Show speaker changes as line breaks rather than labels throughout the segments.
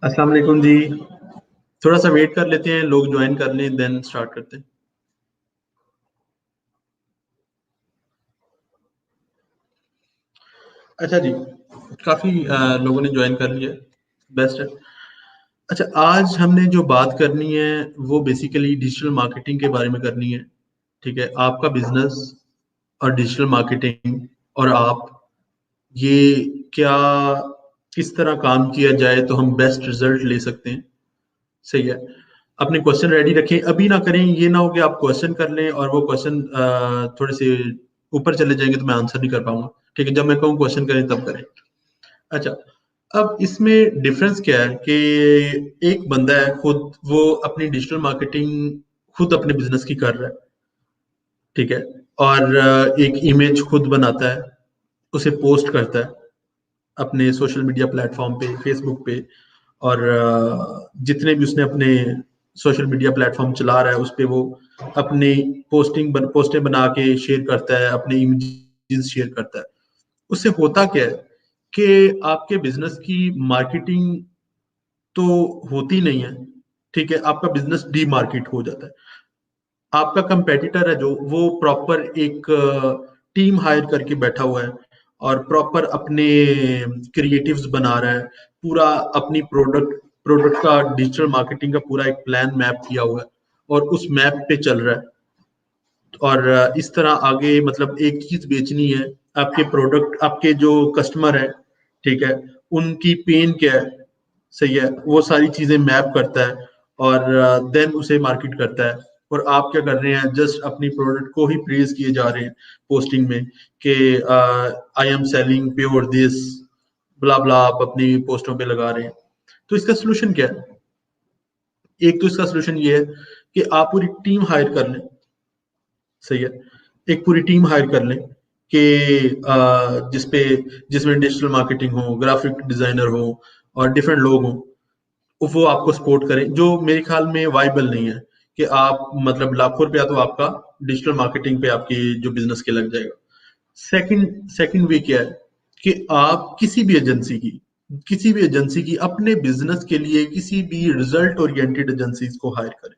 अस्सलाम वालेकुम जी। थोड़ा सा वेट कर लेते हैं, लोग ज्वाइन कर लें, देन स्टार्ट करते हैं। अच्छा जी, काफ़ी लोगों ने ज्वाइन कर लिया, बेस्ट है। अच्छा, आज हमने जो बात करनी है वो बेसिकली डिजिटल मार्केटिंग के बारे में करनी है। ठीक है, आपका बिजनेस और डिजिटल मार्केटिंग और आप, ये क्या, किस तरह काम किया जाए तो हम बेस्ट रिजल्ट ले सकते हैं। सही है। अपने क्वेश्चन रेडी रखें, अभी ना करें, ये ना हो कि आप क्वेश्चन कर लें और वो क्वेश्चन थोड़े से ऊपर चले जाएंगे तो मैं आंसर नहीं कर पाऊंगा। ठीक है, जब मैं कहूँ क्वेश्चन करें तब करें। अच्छा, अब इसमें डिफरेंस क्या है कि एक बंदा है खुद, वो अपनी डिजिटल मार्केटिंग खुद अपने बिजनेस की कर रहा है। ठीक है, और एक इमेज खुद बनाता है, उसे पोस्ट करता है अपने सोशल मीडिया प्लेटफॉर्म पे, फेसबुक पे, और जितने भी उसने अपने सोशल मीडिया प्लेटफॉर्म चला रहा है उस पे वो अपनी पोस्टें बना के शेयर करता है, अपने इमेजेस शेयर करता है। उससे होता क्या है कि आपके बिजनेस की मार्केटिंग तो होती नहीं है। ठीक है, आपका बिजनेस डीमार्केट हो जाता है। आपका कंपेटिटर है जो, वो प्रॉपर एक टीम हायर करके बैठा हुआ है और प्रॉपर अपने क्रिएटिव्स बना रहा है, पूरा अपनी प्रोडक्ट का डिजिटल मार्केटिंग का पूरा एक प्लान मैप किया हुआ है और उस मैप पे चल रहा है। और इस तरह आगे मतलब एक चीज बेचनी है, आपके प्रोडक्ट, आपके जो कस्टमर है, ठीक है, उनकी पेन क्या है, सही है, वो सारी चीजें मैप करता है और देन उसे मार्केट करता है। और आप क्या कर रहे हैं, जस्ट अपनी प्रोडक्ट को ही प्रेज किए जा रहे हैं पोस्टिंग में कि I am selling pure this, blah blah, आप अपनी पोस्टों पे लगा रहे हैं। तो इसका सोल्यूशन क्या है? एक तो इसका सोल्यूशन ये है कि आप पूरी टीम हायर कर लें। सही है, एक पूरी टीम हायर कर लें कि जिसपे जिसमें डिजिटल मार्केटिंग हो, ग्राफिक डिजाइनर हो और डिफरेंट लोग हों, वो आपको सपोर्ट करें। जो मेरे ख्याल में वाइबल नहीं है कि आप मतलब लाखों रुपया तो आपका डिजिटल मार्केटिंग पे आपकी जो बिजनेस के लग जाएगा। सेकंड सेकंड वे क्या है कि आप किसी भी एजेंसी की अपने बिजनेस के लिए किसी भी रिजल्ट ओरिएंटेड एजेंसीज को हायर करें।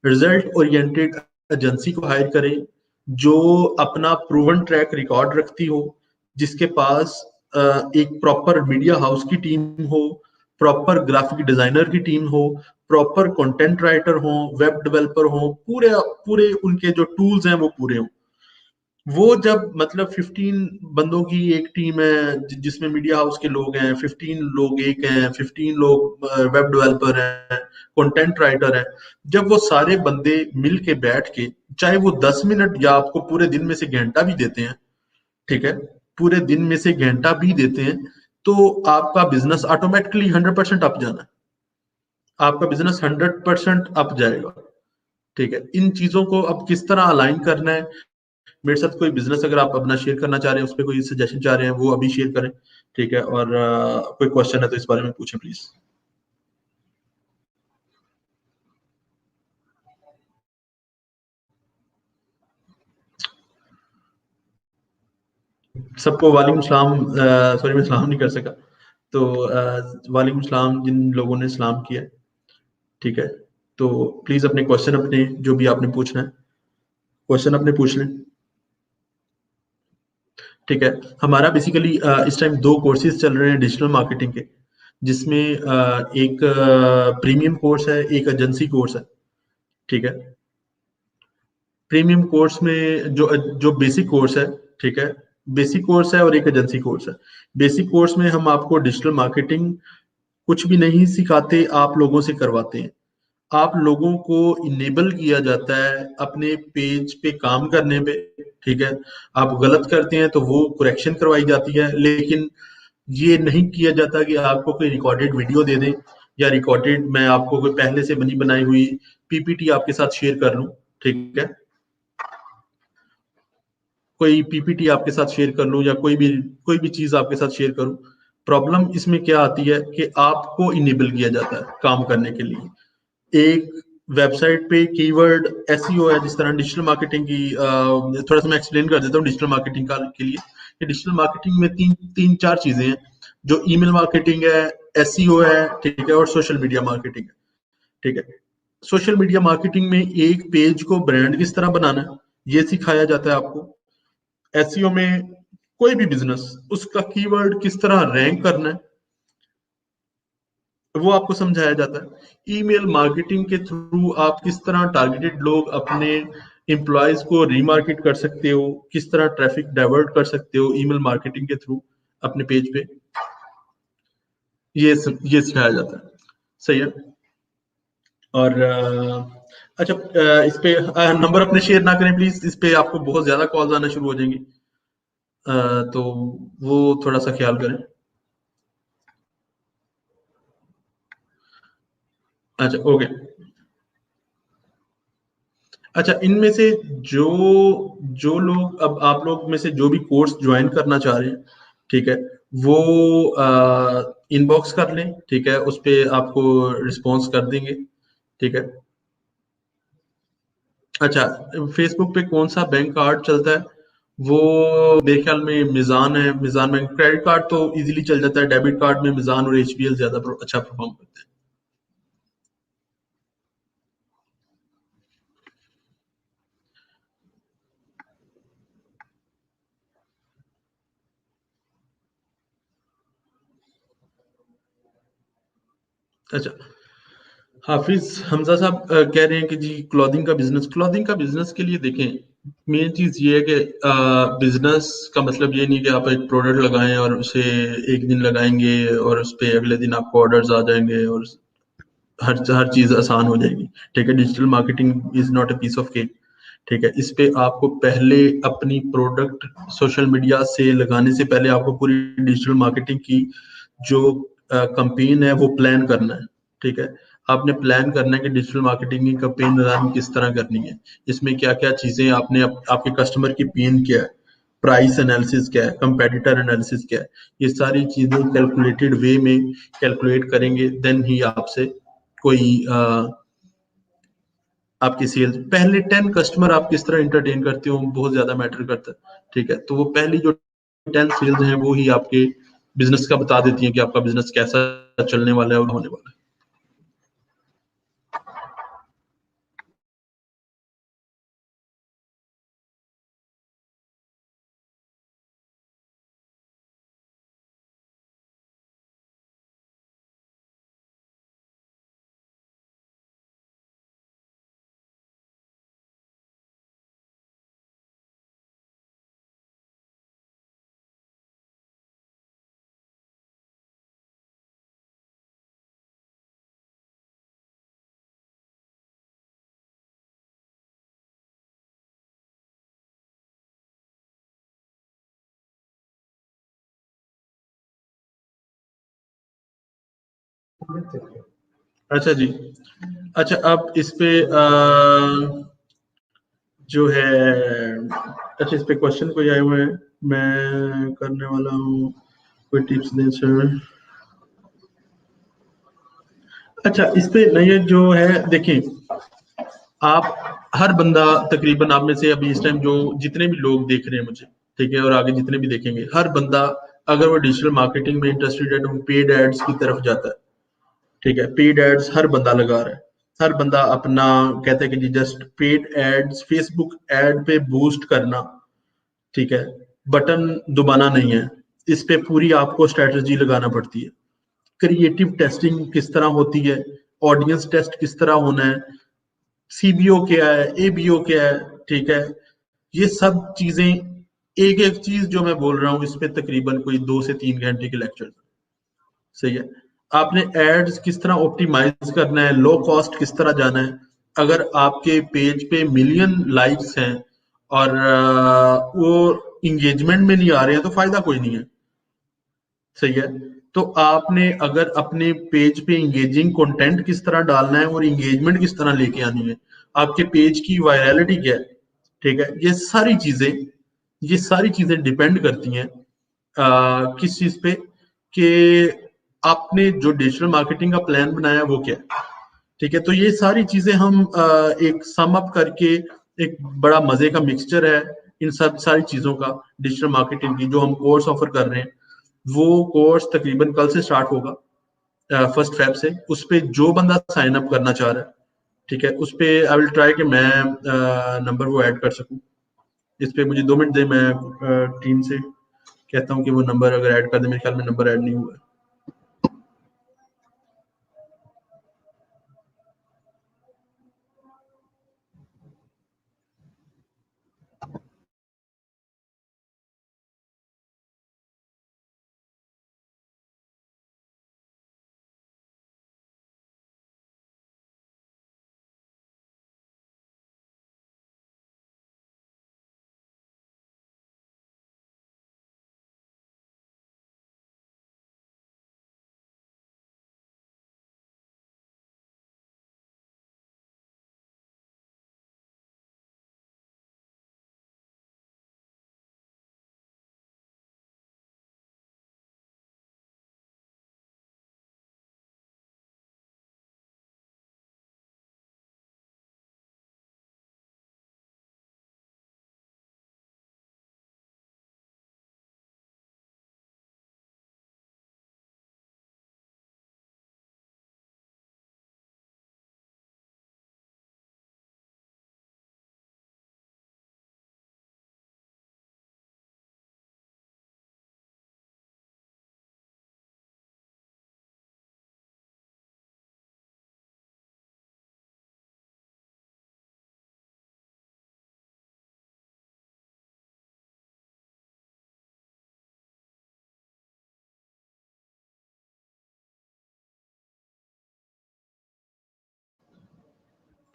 रिजल्ट ओरिएंटेड एजेंसी को हायर करें जो अपना प्रूवन ट्रैक रिकॉर्ड रखती हो, जिसके पास एक प्रॉपर मीडिया हाउस की टीम हो, प्रॉपर ग्राफिक डिजाइनर की टीम हो, प्रॉपर कंटेंट राइटर हो, वेब डेवलपर हो, पूरे पूरे उनके जो टूल्स हैं वो पूरे हों। वो जब मतलब 15 बंदों की एक टीम है जिसमें मीडिया हाउस के लोग हैं, 15 लोग एक हैं, 15 लोग वेब डेवलपर हैं, कंटेंट राइटर हैं, जब वो सारे बंदे मिल के बैठ के, चाहे वो 10 मिनट या आपको पूरे दिन में से घंटा भी देते हैं, ठीक है, पूरे दिन में से घंटा भी देते हैं, तो आपका बिजनेस ऑटोमेटिकली 100% अप जाना है। आपका बिजनेस 100% अप जाएगा। ठीक है, इन चीजों को अब किस तरह अलाइन करना है, मेरे साथ कोई बिजनेस अगर आप अपना शेयर करना चाह रहे हैं, उस पर कोई सजेशन चाह रहे हैं, वो अभी शेयर करें। ठीक है, और कोई क्वेश्चन है तो इस बारे में पूछें प्लीज। सबको वालेकुम सलाम। सॉरी, मैं सलाम नहीं कर सका, तो वालेकुम सलाम जिन लोगों ने सलाम किया। ठीक है, तो प्लीज अपने क्वेश्चन, अपने जो भी आपने पूछना है क्वेश्चन अपने पूछ लें। ठीक है, हमारा बेसिकली इस टाइम दो कोर्सेज चल रहे हैं डिजिटल मार्केटिंग के, जिसमें एक प्रीमियम कोर्स है, एक एजेंसी कोर्स है। ठीक है, प्रीमियम कोर्स में जो जो बेसिक कोर्स है, ठीक है, बेसिक कोर्स है और एक एजेंसी कोर्स है। बेसिक कोर्स में हम आपको डिजिटल मार्केटिंग कुछ भी नहीं सिखाते, आप लोगों से करवाते हैं। आप लोगों को इनेबल किया जाता है अपने पेज पे काम करने पे। ठीक है, आप गलत करते हैं तो वो करेक्शन करवाई जाती है, लेकिन ये नहीं किया जाता कि आपको कोई रिकॉर्डेड वीडियो दे दें या रिकॉर्डेड मैं आपको कोई पहले से बनी बनाई हुई पीपीटी आपके साथ शेयर कर लूं। ठीक है, कोई पीपीटी आपके साथ शेयर कर लूं या कोई भी चीज आपके साथ शेयर करूं। प्रॉब्लम इसमें क्या आती है कि आपको इनेबल किया जाता है काम करने के लिए। एक वेबसाइट पे कीवर्ड एसईओ है, जिस तरह डिजिटल मार्केटिंग की थोड़ा सा मैं एक्सप्लेन कर देता हूँ डिजिटल मार्केटिंग का के लिए। डिजिटल मार्केटिंग में तीन तीन चार चीजें हैं। जो ईमेल मार्केटिंग है, एसईओ है, ठीक है, और सोशल मीडिया मार्केटिंग है, ठीक है। सोशल मीडिया मार्केटिंग में एक पेज को ब्रांड किस तरह बनाना है ये सिखाया जाता है आपको। एसईओ में कोई भी बिजनेस उसका कीवर्ड किस तरह रैंक करना है वो आपको समझाया जाता है। ईमेल मार्केटिंग के थ्रू आप किस तरह टारगेटेड लोग अपने एम्प्लॉयज को रीमार्केट कर सकते हो, किस तरह ट्रैफिक डाइवर्ट कर सकते हो ईमेल मार्केटिंग के थ्रू अपने पेज पे, ये सिखाया जाता है। सही है। और अच्छा, इस पे नंबर अपने शेयर ना करें प्लीज, इस पे आपको बहुत ज्यादा कॉल्स आना शुरू हो जाएंगी, तो वो थोड़ा सा ख्याल करें। अच्छा, ओके। अच्छा, इनमें से जो जो लोग, अब आप लोग में से जो भी कोर्स ज्वाइन करना चाह रहे हैं, ठीक है, वो इनबॉक्स कर लें, ठीक है, उस पे आपको रिस्पॉन्स कर देंगे, ठीक है। अच्छा, फेसबुक पे कौन सा बैंक कार्ड चलता है, वो मेरे ख्याल में मिजान है, मिजान बैंक। क्रेडिट कार्ड तो इजीली चल जाता है, डेबिट कार्ड में मिजान और एचबीएल ज्यादा अच्छा परफॉर्म करते हैं। अच्छा, हाफिज हमजा साहब कह रहे हैं कि जी क्लॉथिंग का बिजनेस के लिए देखें, मेन चीज ये है कि बिजनेस का मतलब ये नहीं कि आप एक प्रोडक्ट लगाएं और उसे एक दिन लगाएंगे और उस पे अगले दिन आपको ऑर्डर्स आ जाएंगे और हर चीज आसान हो जाएगी, ठीक है। Digital marketing is not a piece of cake, ठीक है। इस पे आपको पहले अपनी प्रोडक्ट सोशल मीडिया से लगाने से पहले आपको पूरी डिजिटल मार्केटिंग की जो कंपेन है वो प्लान करना है, ठीक है। आपने प्लान करना है कि डिजिटल मार्केटिंग की कंपेन रन किस तरह करनी है, इसमें क्या क्या चीजें आपने आपके कस्टमर की पेन क्या है, प्राइस एनालिसिस क्या है, कंपेटिटर एनालिसिस क्या है, ये सारी चीजें कैलकुलेटेड वे में कैलकुलेट करेंगे, देन ही आपसे कोई आपकी सेल्स। पहले 10 कस्टमर आप किस तरह एंटरटेन करते हो बहुत ज्यादा मैटर करता है, ठीक है। तो वो पहली जो 10 सेल्स हैं वो ही आपके बिजनेस का बता देती हैं कि आपका बिजनेस कैसा चलने वाला है और होने वाला है। अच्छा जी। अच्छा, अब इस पे जो है, अच्छा इस पे क्वेश्चन कोई आए हुए हैं, मैं करने वाला हूँ, कोई टिप्स दें सर। अच्छा, इस पे नहीं जो है देखिए, आप हर बंदा तकरीबन आप में से अभी इस टाइम जो जितने भी लोग देख रहे हैं मुझे, ठीक है, और आगे जितने भी देखेंगे, हर बंदा अगर वो डिजिटल मार्केटिंग में इंटरेस्टेड है तो पेड एड्स की तरफ जाता है, ठीक है। पेड एड्स हर बंदा लगा रहा है, हर बंदा अपना कहता है कि जी just paid ads, Facebook ad पे बूस्ट करना, ठीक है, बटन दबाना नहीं है, इस पे पूरी आपको स्ट्रेटजी लगाना पड़ती है। क्रिएटिव टेस्टिंग किस तरह होती है, ऑडियंस टेस्ट किस तरह होना है, सीबीओ क्या है, एबीओ क्या है, ठीक है। ये सब चीजें, एक एक चीज जो मैं बोल रहा हूँ इस पे तकरीबन कोई 2 से 3 घंटे के लेक्चर, सही है। आपने एड्स किस तरह ऑप्टिमाइज करना है, लो कॉस्ट किस तरह जाना है। अगर आपके पेज पे मिलियन लाइक्स हैं और वो इंगेजमेंट में नहीं आ रहे हैं तो फायदा कोई नहीं है, सही है। तो आपने अगर अपने पेज पे इंगेजिंग कंटेंट किस तरह डालना है और इंगेजमेंट किस तरह लेके आनी है, आपके पेज की वायरलिटी क्या है, ठीक है। ये सारी चीजें डिपेंड करती हैं किस चीज पे, कि आपने जो डिजिटल मार्केटिंग का प्लान बनाया है वो क्या है, ठीक है। तो ये सारी चीजें हम एक सम अप करके एक बड़ा मजे का मिक्सचर है इन सब सारी चीजों का, डिजिटल मार्केटिंग की जो हम कोर्स ऑफर कर रहे हैं, वो कोर्स तकरीबन कल से स्टार्ट होगा, फर्स्ट फेब से। उस पे जो बंदा साइन अप करना चाह रहा है, ठीक है, उस पे आई विल ट्राई कि मैं नंबर वो ऐड कर सकूं। इस पे मुझे 2 मिनट दे, मैं टीम से कहता हूँ कि वो नंबर अगर ऐड कर दे। मेरे ख्याल में नंबर ऐड नहीं हुआ है।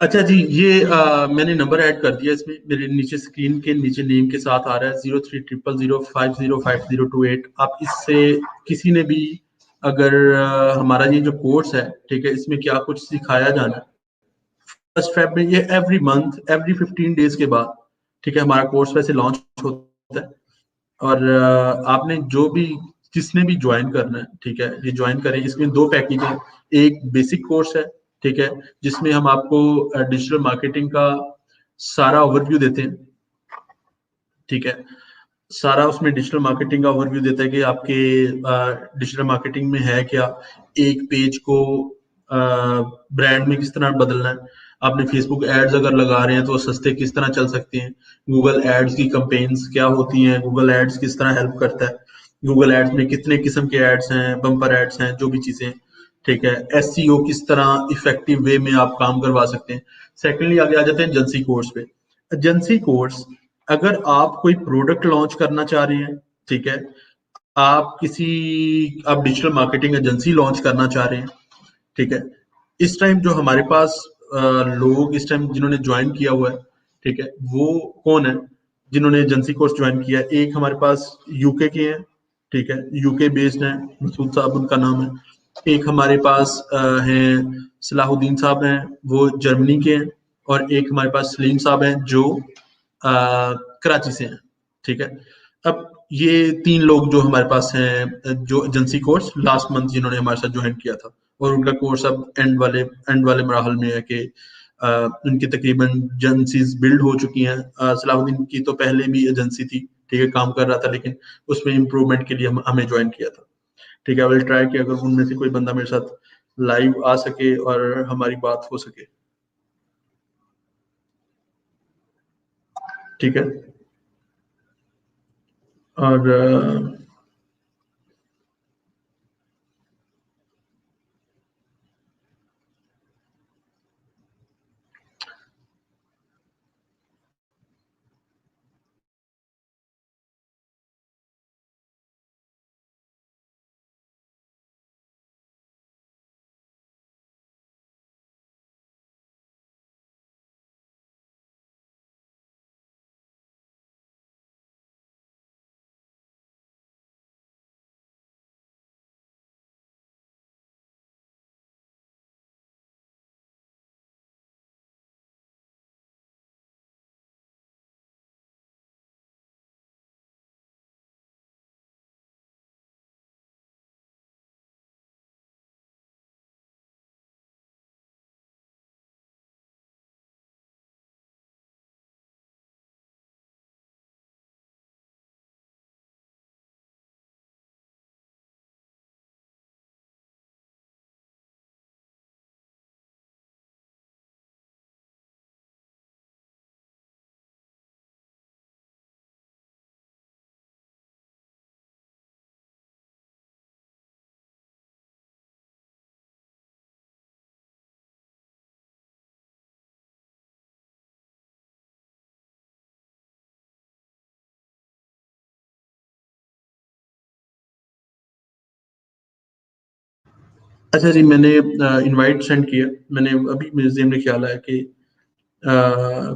अच्छा जी, ये मैंने नंबर ऐड कर दिया इसमें। मेरे नीचे स्क्रीन के नीचे नेम के साथ आ रहा है 0300050508। आप इससे किसी ने भी अगर हमारा ये जो कोर्स है, ठीक है, इसमें क्या कुछ सिखाया जाना है फर्स्ट फेब में, ये एवरी मंथ एवरी 15 डेज के बाद, ठीक है, हमारा कोर्स वैसे लॉन्च होता है। और आपने जो भी जिसने भी ज्वाइन करना है, ठीक है, ये ज्वाइन करें। इसमें 2 पैकेज है। एक बेसिक कोर्स है, ठीक है, जिसमें हम आपको डिजिटल मार्केटिंग का सारा ओवरव्यू देते हैं, ठीक है। सारा उसमें डिजिटल मार्केटिंग का ओवरव्यू देता है कि आपके डिजिटल मार्केटिंग में है क्या, एक पेज को ब्रांड में किस तरह बदलना है। आपने फेसबुक एड्स अगर लगा रहे हैं तो सस्ते किस तरह चल सकते हैं। गूगल एड्स की कंपेन्स क्या होती हैं, गूगल एड्स किस तरह हेल्प करता है, गूगल एड्स में कितने किस्म के एड्स हैं, बम्पर एड्स हैं, जो भी चीजें, ठीक है। एसईओ किस तरह इफेक्टिव वे में आप काम करवा सकते हैं। सेकेंडली आगे आ जाते हैं एजेंसी कोर्स पे। एजेंसी कोर्स, अगर आप कोई प्रोडक्ट लॉन्च करना चाह रहे हैं, ठीक है, आप डिजिटल मार्केटिंग एजेंसी लॉन्च करना चाह रहे हैं, ठीक है। इस टाइम जो हमारे पास लोग इस टाइम जिन्होंने ज्वाइन किया हुआ है, ठीक है, वो कौन है जिन्होंने एजेंसी कोर्स ज्वाइन किया है। एक हमारे पास यूके के हैं, ठीक है, यूके बेस्ड है, मसूद साहब उनका नाम है। एक हमारे पास हैं सलाहुद्दीन साहब हैं, वो जर्मनी के हैं। और एक हमारे पास सलीम साहब हैं जो कराची से हैं, ठीक है। अब ये 3 लोग जो हमारे पास हैं जो एजेंसी कोर्स लास्ट मंथ जिन्होंने हमारे साथ ज्वाइन किया था, और उनका कोर्स अब एंड वाले मराहल में है कि उनकी तकरीबन एजेंसीज बिल्ड हो चुकी हैं। सलाहुद्दीन की तो पहले भी एजेंसी थी, ठीक है, काम कर रहा था, लेकिन उसमें इम्प्रूवमेंट के लिए हमें ज्वाइन किया था, ठीक है। आई विल ट्राई कि अगर उनमें से कोई बंदा मेरे साथ लाइव आ सके और हमारी बात हो सके, ठीक है। और अच्छा जी, मैंने इनवाइट सेंड किया। मैंने अभी मेरे ज़हन में ख्याल आया कि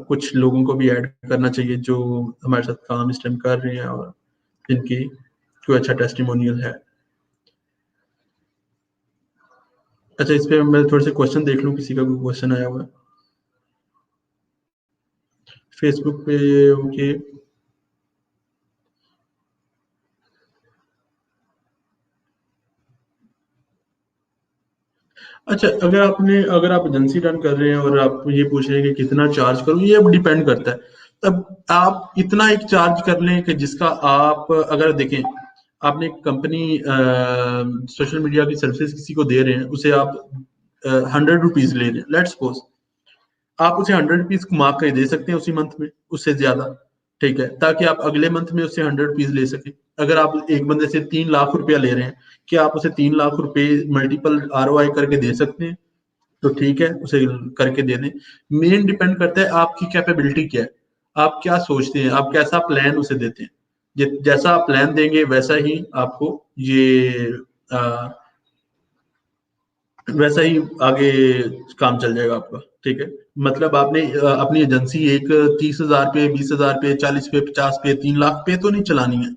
कुछ लोगों को भी ऐड करना चाहिए जो हमारे साथ काम इस टाइम कर रहे हैं और जिनकी कोई अच्छा टेस्टिमोनियल है। अच्छा, इस पे मैं थोड़े से क्वेश्चन देख लूँ, किसी का कोई क्वेश्चन आया हुआ है फेसबुक पे। ओके। अच्छा, अगर आप एजेंसी रन कर रहे हैं और आप ये पूछ रहे हैं कि कितना चार्ज करूं, ये अब डिपेंड करता है। तब आप इतना एक चार्ज कर लें कि जिसका आप अगर देखें, आपने एक कंपनी सोशल मीडिया की सर्विसेज किसी को दे रहे हैं, उसे आप 100 रुपीज ले रहे हैं, लेट्स सपोज। आप उसे 100 रुपीज कमा के दे सकते हैं उसी मंथ में, उससे ज्यादा। ठीक है, ताकि आप अगले मंथ में उससे 100 रुपीज ले सकें। अगर आप एक बंदे से 3 लाख रुपया ले रहे हैं, क्या आप उसे 3 लाख रुपए मल्टीपल ROI करके दे सकते हैं? तो ठीक है, उसे करके दे दें। मेन डिपेंड करता है आपकी कैपेबिलिटी क्या है, आप क्या सोचते हैं, आप कैसा प्लान उसे देते हैं। जैसा आप प्लान देंगे वैसा ही आपको ये आ, वैसा ही आगे काम चल जाएगा आपका। ठीक है, मतलब आपने अपनी एजेंसी एक 30,000 पे, 20,000 पे, 40 पे, 50 पे, 3 लाख पे तो नहीं चलानी है।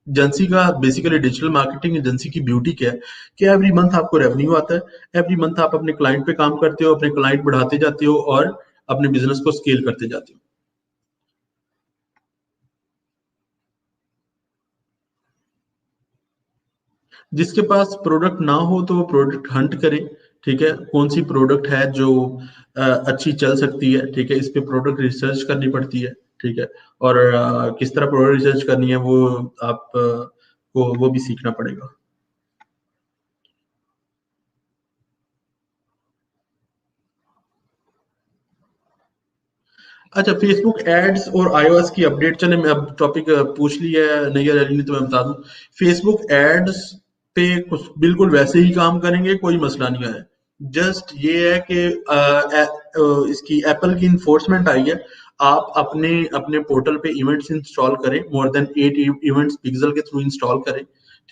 एजेंसी का बेसिकली, डिजिटल मार्केटिंग एजेंसी की ब्यूटी क्या है कि एवरी मंथ आपको रेवेन्यू आता है। एवरी मंथ आप अपने क्लाइंट पे काम करते हो, अपने क्लाइंट बढ़ाते जाते हो और अपने बिजनेस को स्केल करते जाते हो। जिसके पास प्रोडक्ट ना हो तो वो प्रोडक्ट हंट करे। ठीक है, कौन सी प्रोडक्ट है जो अच्छी चल सकती है। ठीक है, इस पे प्रोडक्ट रिसर्च करनी पड़ती है। ठीक है, और किस तरह प्रोडक्ट रिसर्च करनी है वो आप को वो भी सीखना पड़ेगा। अच्छा, फेसबुक एड्स और iOS की अपडेट, चले मैं अब टॉपिक पूछ लिया है नहीं है नहीं, तो मैं बता दूं। फेसबुक एड्स पे कुछ बिल्कुल वैसे ही काम करेंगे, कोई मसला नहीं है। जस्ट ये है कि इसकी एप्पल की इन्फोर्समेंट आई है। आप अपने अपने पोर्टल पे इवेंट्स इंस्टॉल करें, मोर देन 8 इवेंट्स पिक्सल के थ्रू इंस्टॉल करें।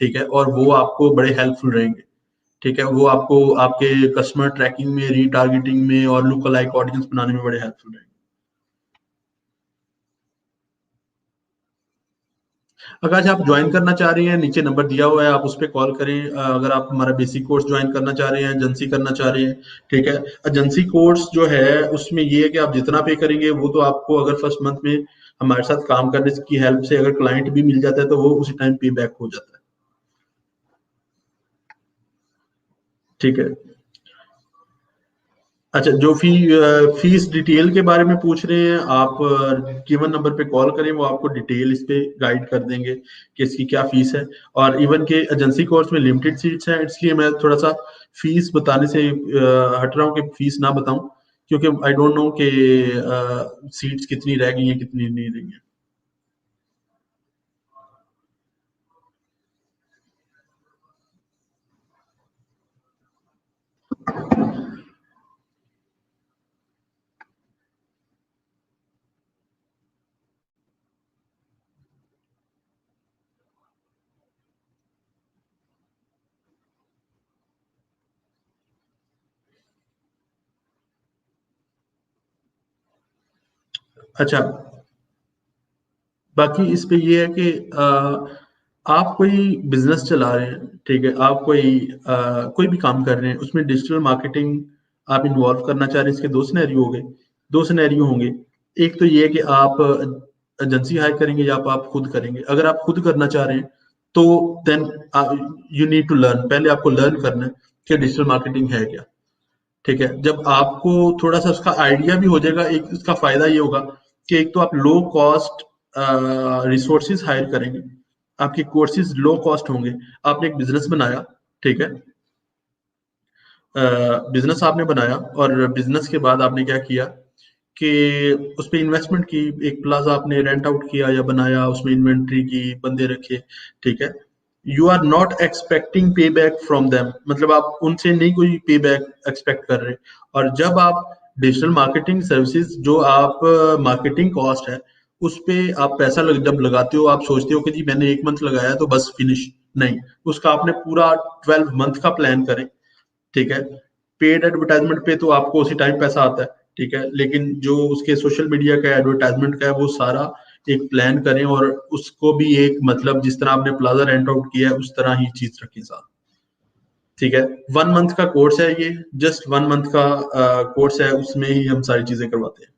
ठीक है, और वो आपको बड़े हेल्पफुल रहेंगे। ठीक है, वो आपको आपके कस्टमर ट्रैकिंग में, रीटारगेटिंग में और लुक अलाइक ऑडियंस बनाने में बड़े हेल्पफुल रहेंगे। अगर आज आप ज्वाइन करना चाह रही हैं, नीचे नंबर दिया हुआ है, आप उस पर कॉल करें। अगर आप हमारा बेसिक कोर्स ज्वाइन करना चाह रहे हैं, एजेंसी करना चाह रहे हैं। ठीक है, एजेंसी कोर्स जो है उसमें ये है कि आप जितना पे करेंगे वो तो आपको, अगर फर्स्ट मंथ में हमारे साथ काम करने की हेल्प से अगर क्लाइंट भी मिल जाता है तो वो उसी टाइम पे बैक हो जाता है। ठीक है। अच्छा, जो फीस डिटेल के बारे में पूछ रहे हैं आप, गिवन नंबर पे कॉल करें, वो आपको डिटेल इस पे गाइड कर देंगे कि इसकी क्या फीस है। और इवन के एजेंसी कोर्स में लिमिटेड सीट्स हैं, इसलिए मैं थोड़ा सा फीस बताने से हट रहा हूँ कि फीस ना बताऊं, क्योंकि आई डोंट नो कि सीट्स कितनी रह गई हैं, कितनी नहीं रही हैं। अच्छा, बाकी इस पे ये है कि आप कोई बिजनेस चला रहे हैं। ठीक है, आप कोई भी काम कर रहे हैं, उसमें डिजिटल मार्केटिंग आप इन्वॉल्व करना चाह रहे हैं। इसके दो सिनेरियो हो गए, दो सिनेरियो होंगे। एक तो ये है कि आप एजेंसी हायर करेंगे या आप खुद करेंगे। अगर आप खुद करना चाह रहे हैं तो then you need to learn, पहले आपको लर्न करना है कि डिजिटल मार्केटिंग है क्या। ठीक है, जब आपको थोड़ा सा उसका आइडिया भी हो जाएगा, एक उसका फायदा ये होगा कि एक तो आप लो कॉस्ट रिसोर्सेज हायर करेंगे, आपके कोर्सेज लो कॉस्ट होंगे। आपने एक बिजनेस बनाया। ठीक है, बिजनेस आपने बनाया और बिजनेस के बाद आपने क्या किया कि उस पे इन्वेस्टमेंट की, एक प्लाजा आपने रेंट आउट किया या बनाया, उसमें इन्वेंट्री की, बंदे रखे। ठीक है, यू आर नॉट एक्सपेक्टिंग पे बैक फ्रॉम देम, मतलब आप उनसे नहीं कोई पे बैक एक्सपेक्ट कर रहे। और जब आप डिजिटल मार्केटिंग सर्विसेज, जो आप मार्केटिंग कॉस्ट है, उस पे आप पैसा जब लगाते हो, आप सोचते हो कि जी मैंने एक मंथ लगाया तो बस फिनिश। नहीं, उसका आपने पूरा 12 मंथ का प्लान करें। ठीक है। पेड एडवर्टाइजमेंट पे तो आपको उसी टाइम पैसा आता है, ठीक है, लेकिन जो उसके सोशल मीडिया का एडवर्टाइजमेंट का है वो सारा एक प्लान करें और उसको भी एक मतलब जिस तरह आपने प्लाजा रेंट आउट किया है उस तरह ही चीज रखें साथ। ठीक है, 1 मंथ का कोर्स है ये, जस्ट 1 मंथ का कोर्स है, उसमें ही हम सारी चीजें करवाते हैं।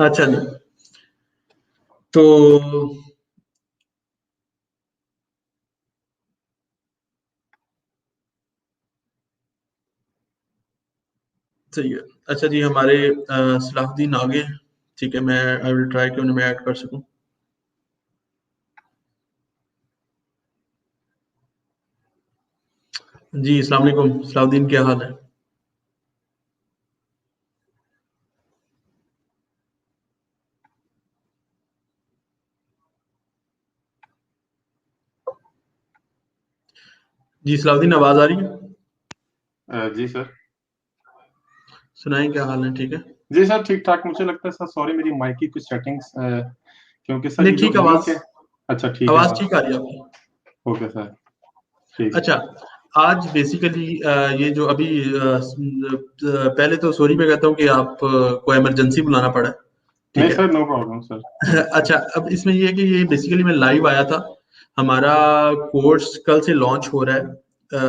अच्छा जी, तो सही है। अच्छा जी, हमारे सलाहुद्दीन आगे, ठीक है, मैं आई विल ट्राई कि उन्हें मैं ऐड कर सकूं। जी अस्सलाम वालेकुम सलाहुद्दीन, क्या हाल है? जी सलाहुद्दीन, आवाज आ रही है?
जी सर।
सुनाएं, क्या हाल है? ठीक है।
जी सर, ठीक ठाक। मुझे लगता है सर, सॉरी मेरी माइक की कुछ सेटिंग्स, क्योंकि सर
नहीं
ये जो
ठीक,
लिंक
आवाज
है। अच्छा, ठीक है
आवाज
आवाज।
ठीक आ रही है आपकी।
ओके सर, ठीक है।
अच्छा, आज बेसिकली ये जो अभी पहले तो सॉरी मैं कहता हूँ कि आप को इमरजेंसी बुलाना पड़ा है, ठीक
नहीं
है।
Sir, no problem sir.
अच्छा, अब इसमें ये है कि ये बेसिकली मैं लाइव आया था, हमारा कोर्स कल से लॉन्च हो रहा है,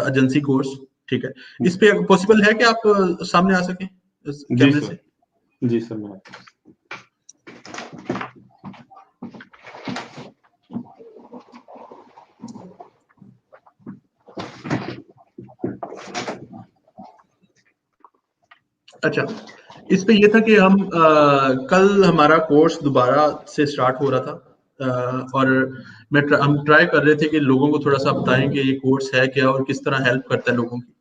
एजेंसी कोर्स, ठीक है। इस पे पॉसिबल है कि आप सामने आ सकें इस
जी
कैमरे
सर।
से?
जी सर, मैं।
अच्छा, इस पे ये था कि हम कल हमारा कोर्स दोबारा से स्टार्ट हो रहा था, और हम ट्राई कर रहे थे कि लोगों को थोड़ा सा बताएं कि ये कोर्स है क्या और किस तरह हेल्प करता है लोगों की,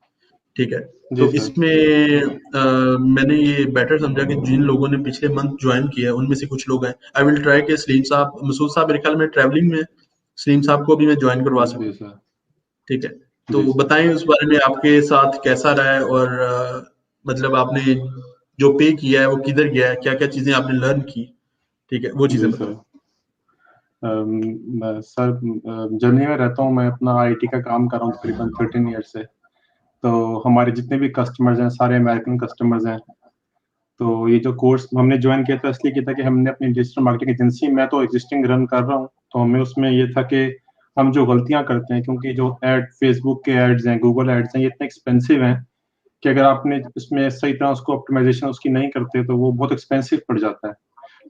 ठीक है।
जी
तो
सर।
इसमें मैंने ये बेटर समझा कि जिन लोगों ने पिछले मंथ ज्वाइन किया है उनमें से कुछ लोग हैं, आई विल ट्राई कि सलीम साहब, मसूद साहब मेरे ख्याल में ट्रैवलिंग में, सलीम साहब को भी मैं ज्वाइन करवा
जी
सकूं,
सर।
ठीक है। तो
जी सर।
बताएं उस बारे में, आपके साथ कैसा रहा है और मतलब आपने जो पे किया है वो किधर गया है, क्या-क्या चीज़ें आपने लर्न की, ठीक है, वो
जी
चीज़ें
सर।
बताएं।
सर, जर्मनी में रहता हूँ मैं, अपना आईटी का काम कर रहा हूँ तकरीबन 13 ईयर से। तो हमारे जितने भी कस्टमर्स हैं सारे अमेरिकन कस्टमर्स हैं। तो ये जो कोर्स हमने ज्वाइन किया था इसलिए किया था कि हमने अपनी डिजिटल मार्केटिंग एजेंसी, मैं तो एग्जिस्टिंग रन कर रहा हूँ, तो हमें उसमें ये था कि हम जो गलतियां करते हैं, क्योंकि जो एड फेसबुक के एड्स हैं, गूगल एड्स हैं, ये इतने एक्सपेंसिव हैं कि अगर आपने इसमें सही तरह उसको ऑप्टिमाइजेशन उसकी नहीं करते तो वो बहुत एक्सपेंसिव पड़ जाता है।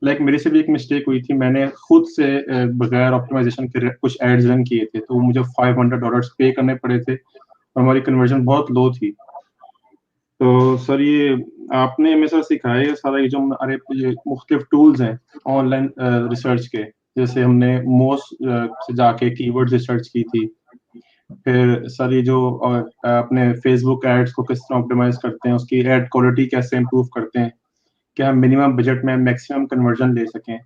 लाइक मेरे से भी एक मिस्टेक हुई थी, मैंने खुद से बगैर ऑप्टिमाइजेशन के कुछ एड्स रन किए थे, तो मुझे $500 पे करने पड़े थे और हमारी कन्वर्जन बहुत लो थी। तो सर, ये आपने हमें सर सिखाया ये सारा, ये जो अरे ये मुख्तलिफ टूल्स हैं ऑनलाइन रिसर्च के, जैसे हमने मोस से जाके कीवर्ड रिसर्च की थी। फिर सर ये जो अपने फेसबुक एड्स को किस तरह ऑप्टिमाइज करते हैं, उसकी एड क्वालिटी कैसे इम्प्रूव करते हैं कि हम मिनिमम बजट में मैक्सिमम कन्वर्जन ले सकें।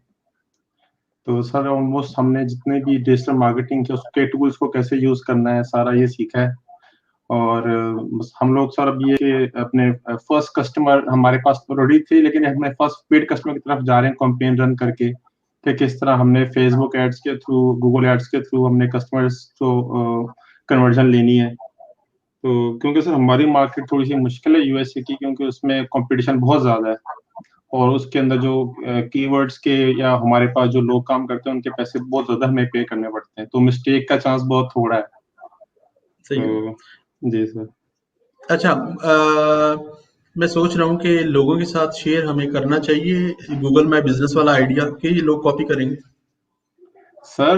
तो सर ऑलमोस्ट हमने जितने भी डिजिटल मार्केटिंग के उसके टूल्स को कैसे यूज करना है सारा ये सीखा है। और बस हम लोग सर अब ये अपने फर्स्ट कस्टमर हमारे पास ऑलरेडी थे, लेकिन हमने फर्स्ट पेड कस्टमर की तरफ जा रहे हैं कैंपेन रन करके, कि किस तरह हमने फेसबुक एड्स के थ्रू, गूगल एड्स के थ्रू हमने कस्टमर्स को कन्वर्जन लेनी है। तो क्योंकि सर हमारी मार्केट थोड़ी सी मुश्किल है यूएसए की, क्योंकि उसमें कंपटीशन बहुत ज़्यादा है और उसके अंदर जो कीवर्ड्स के या हमारे पास जो लोग काम करते हैं उनके पैसे बहुत ज़्यादा हमें पे करने पड़ते हैं, तो मिस्टेक का चांस बहुत थोड़ा है।
सही है।
तो जी सर।
अच्छा, मैं सोच रहा हूँ कि लोगों के साथ शेयर हमें करना चाहिए गूगल माय बिज़नेस वाला आइडिया, कि ये लोग कॉपी करेंगे?
सर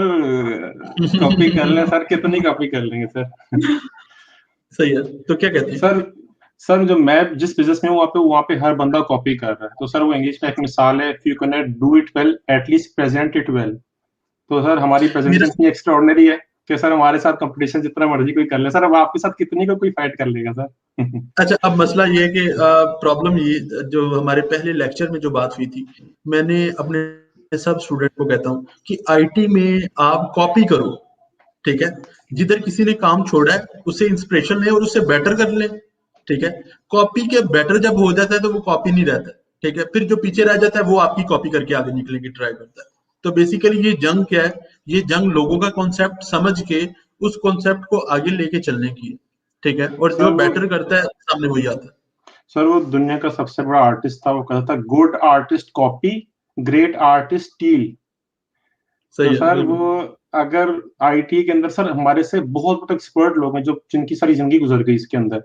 कॉपी कर लें सर, कितनी कॉपी कर लेंगे सर?
सही है, तो क्या कहते हैं?
सर सर जो मैं जिस बिजनेस में हूँ वहाँ पे हर बंदा कॉपी कर रहा है, तो सर वो इंग्लिश में एक मिसाल है, if you can do it well at least present it well. तो सर हमारी
मेरा
प्रेजेंटेशन इतनी एक्स्ट्राऑर्डिनरी है कि सर हमारे साथ कंपटीशन जितना मर्जी कोई कर ले सर, अब आपके साथ कितनी को कोई फाइट कर लेगा सर।
अच्छा, अब मसला ये है कि प्रॉब्लम ये, जो हमारे पहले लेक्चर में जो बात हुई थी, मैंने अपने सब स्टूडेंट को कहता हूँ कि आईटी में आप कॉपी करो, ठीक है? जिधर किसी ने काम छोड़ा है, उससे इंस्पिरेशन लें और उससे बेटर कर लें, ठीक है? कॉपी के बेटर जब हो जाता है तो वो कॉपी नहीं रहता है, ठीक है? फिर जो पीछे रह जाता है वो आपकी कॉपी करके आगे निकलने की ट्राई करता है। तो बेसिकली ये जंग क्या है? ये जंग लोगों का कॉन्सेप्ट समझ के उस कॉन्सेप्ट को आगे लेके चलने की है, ठीक है? और
सर
जो
वो
बेटर करता है सामने वही आता है।
सर वो दुनिया का सबसे बड़ा आर्टिस्ट था, वो कहता था good artist copy, great artist steel. तो
सही है,
सर
बिल्कुल।
वो अगर आईटी के अंदर सर हमारे से बहुत एक्सपर्ट लोग हैं जो जिनकी सारी जिंदगी गुजर गई इसके अंदर,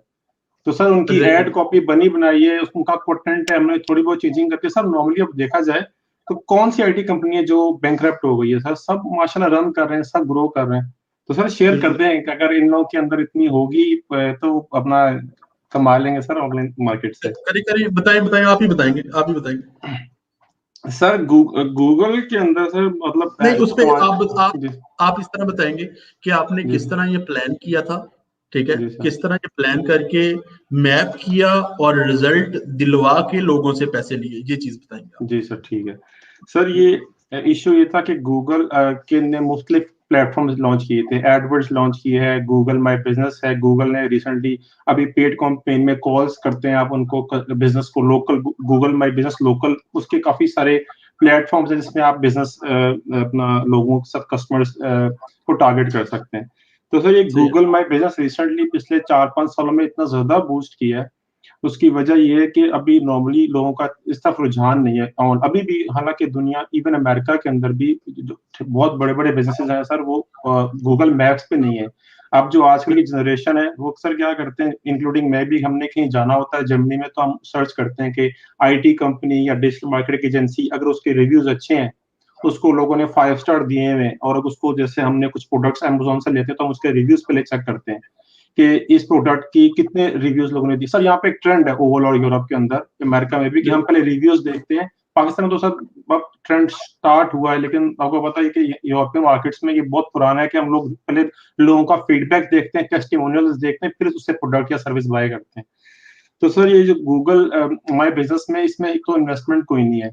तो सर उनकी
एग्जैक्टली।
एड कॉपी बनी बनाई है, उनका कंटेंट है, हमने थोड़ी बहुत चीजिंग करके सर नॉर्मली अब देखा जाए तो कौन सी आईटी कंपनी है जो बैंकरप्ट हो गई है? सर सब माशाल्लाह रन कर रहे हैं, सब ग्रो कर रहे हैं। तो सर शेयर
बिल्कुल।
करते हैं कि अगर इन लोगों के अंदर इतनी होगी तो अपना कमा लेंगे सर ऑनलाइन मार्केट से।
करिए करिए, बताइए बताइए, आप ही बताएंगे, आप ही बताएंगे।
सर गूगल के अंदर सर मतलब
नहीं, उस पे
कमा
आप
जी
आप इस तरह बताएंगे कि आपने
जी
किस तरह ये प्लान किया था, ठीक है?
जी सर।
किस तरह ये प्लान करके मैप किया और रिजल्ट दिलवा के लोगों से पैसे लिए, ये चीज बताएंगे आप।
जी सर ठीक है। सर ये इशू ये था कि गूगल के ने मुख्तलिफ प्लेटफॉर्म्स लॉन्च किए थे, एडवर्ड्स लॉन्च किए हैं, गूगल माई बिजनेस है, गूगल ने रिसेंटली अभी पेड कैंपेन में कॉल्स करते हैं आप उनको बिजनेस को, local Google my business local, उसके काफी सारे प्लेटफॉर्म्स हैं जिसमें आप बिजनेस अपना लोगों के साथ कस्टमर्स को टारगेट कर सकते हैं। तो सर ये
सही है।
गूगल माई बिजनेस रिसेंटली पिछले 4-5 सालों में इतना ज्यादा बूस्ट किया है, उसकी वजह ये है कि अभी नॉर्मली लोगों का इस तरफ रुझान नहीं है। और अभी भी हालांकि दुनिया इवन अमेरिका के अंदर भी जो बहुत बड़े बड़े बिजनेसेस हैं सर वो गूगल मैप्स पे नहीं है। अब जो आजकल की जनरेशन है वो अक्सर क्या करते हैं, इंक्लूडिंग मैं भी, हमने कहीं जाना होता है जर्मनी में तो हम सर्च करते हैं कि आईटी कंपनी या डिजिटल मार्केटिंग एजेंसी, अगर उसके रिव्यूज अच्छे हैं, उसको लोगों ने 5 स्टार दिए हुए हैं, और अगर उसको जैसे हमने कुछ प्रोडक्ट्स अमेजोन से लेते हैं तो हम उसके रिव्यूज पहले चेक करते हैं कि इस प्रोडक्ट की कितने रिव्यूज लोगों ने दी। सर यहाँ पे एक ट्रेंड है ओवरऑल यूरोप के अंदर, अमेरिका में भी, कि हम
बिल्कुल।
पहले रिव्यूज देखते हैं। पाकिस्तान में तो सर अब ट्रेंड स्टार्ट हुआ है, लेकिन आपको पता है कि यूरोपियन मार्केट्स में ये बहुत पुराना है कि हम लोग पहले लोगों का फीडबैक देखते हैं, टेस्टिमोनियल्स देखते हैं, फिर उससे प्रोडक्ट या सर्विस बाय करते हैं। तो सर ये जो गूगल माई बिजनेस में, इसमें एक तो इन्वेस्टमेंट कोई नहीं है।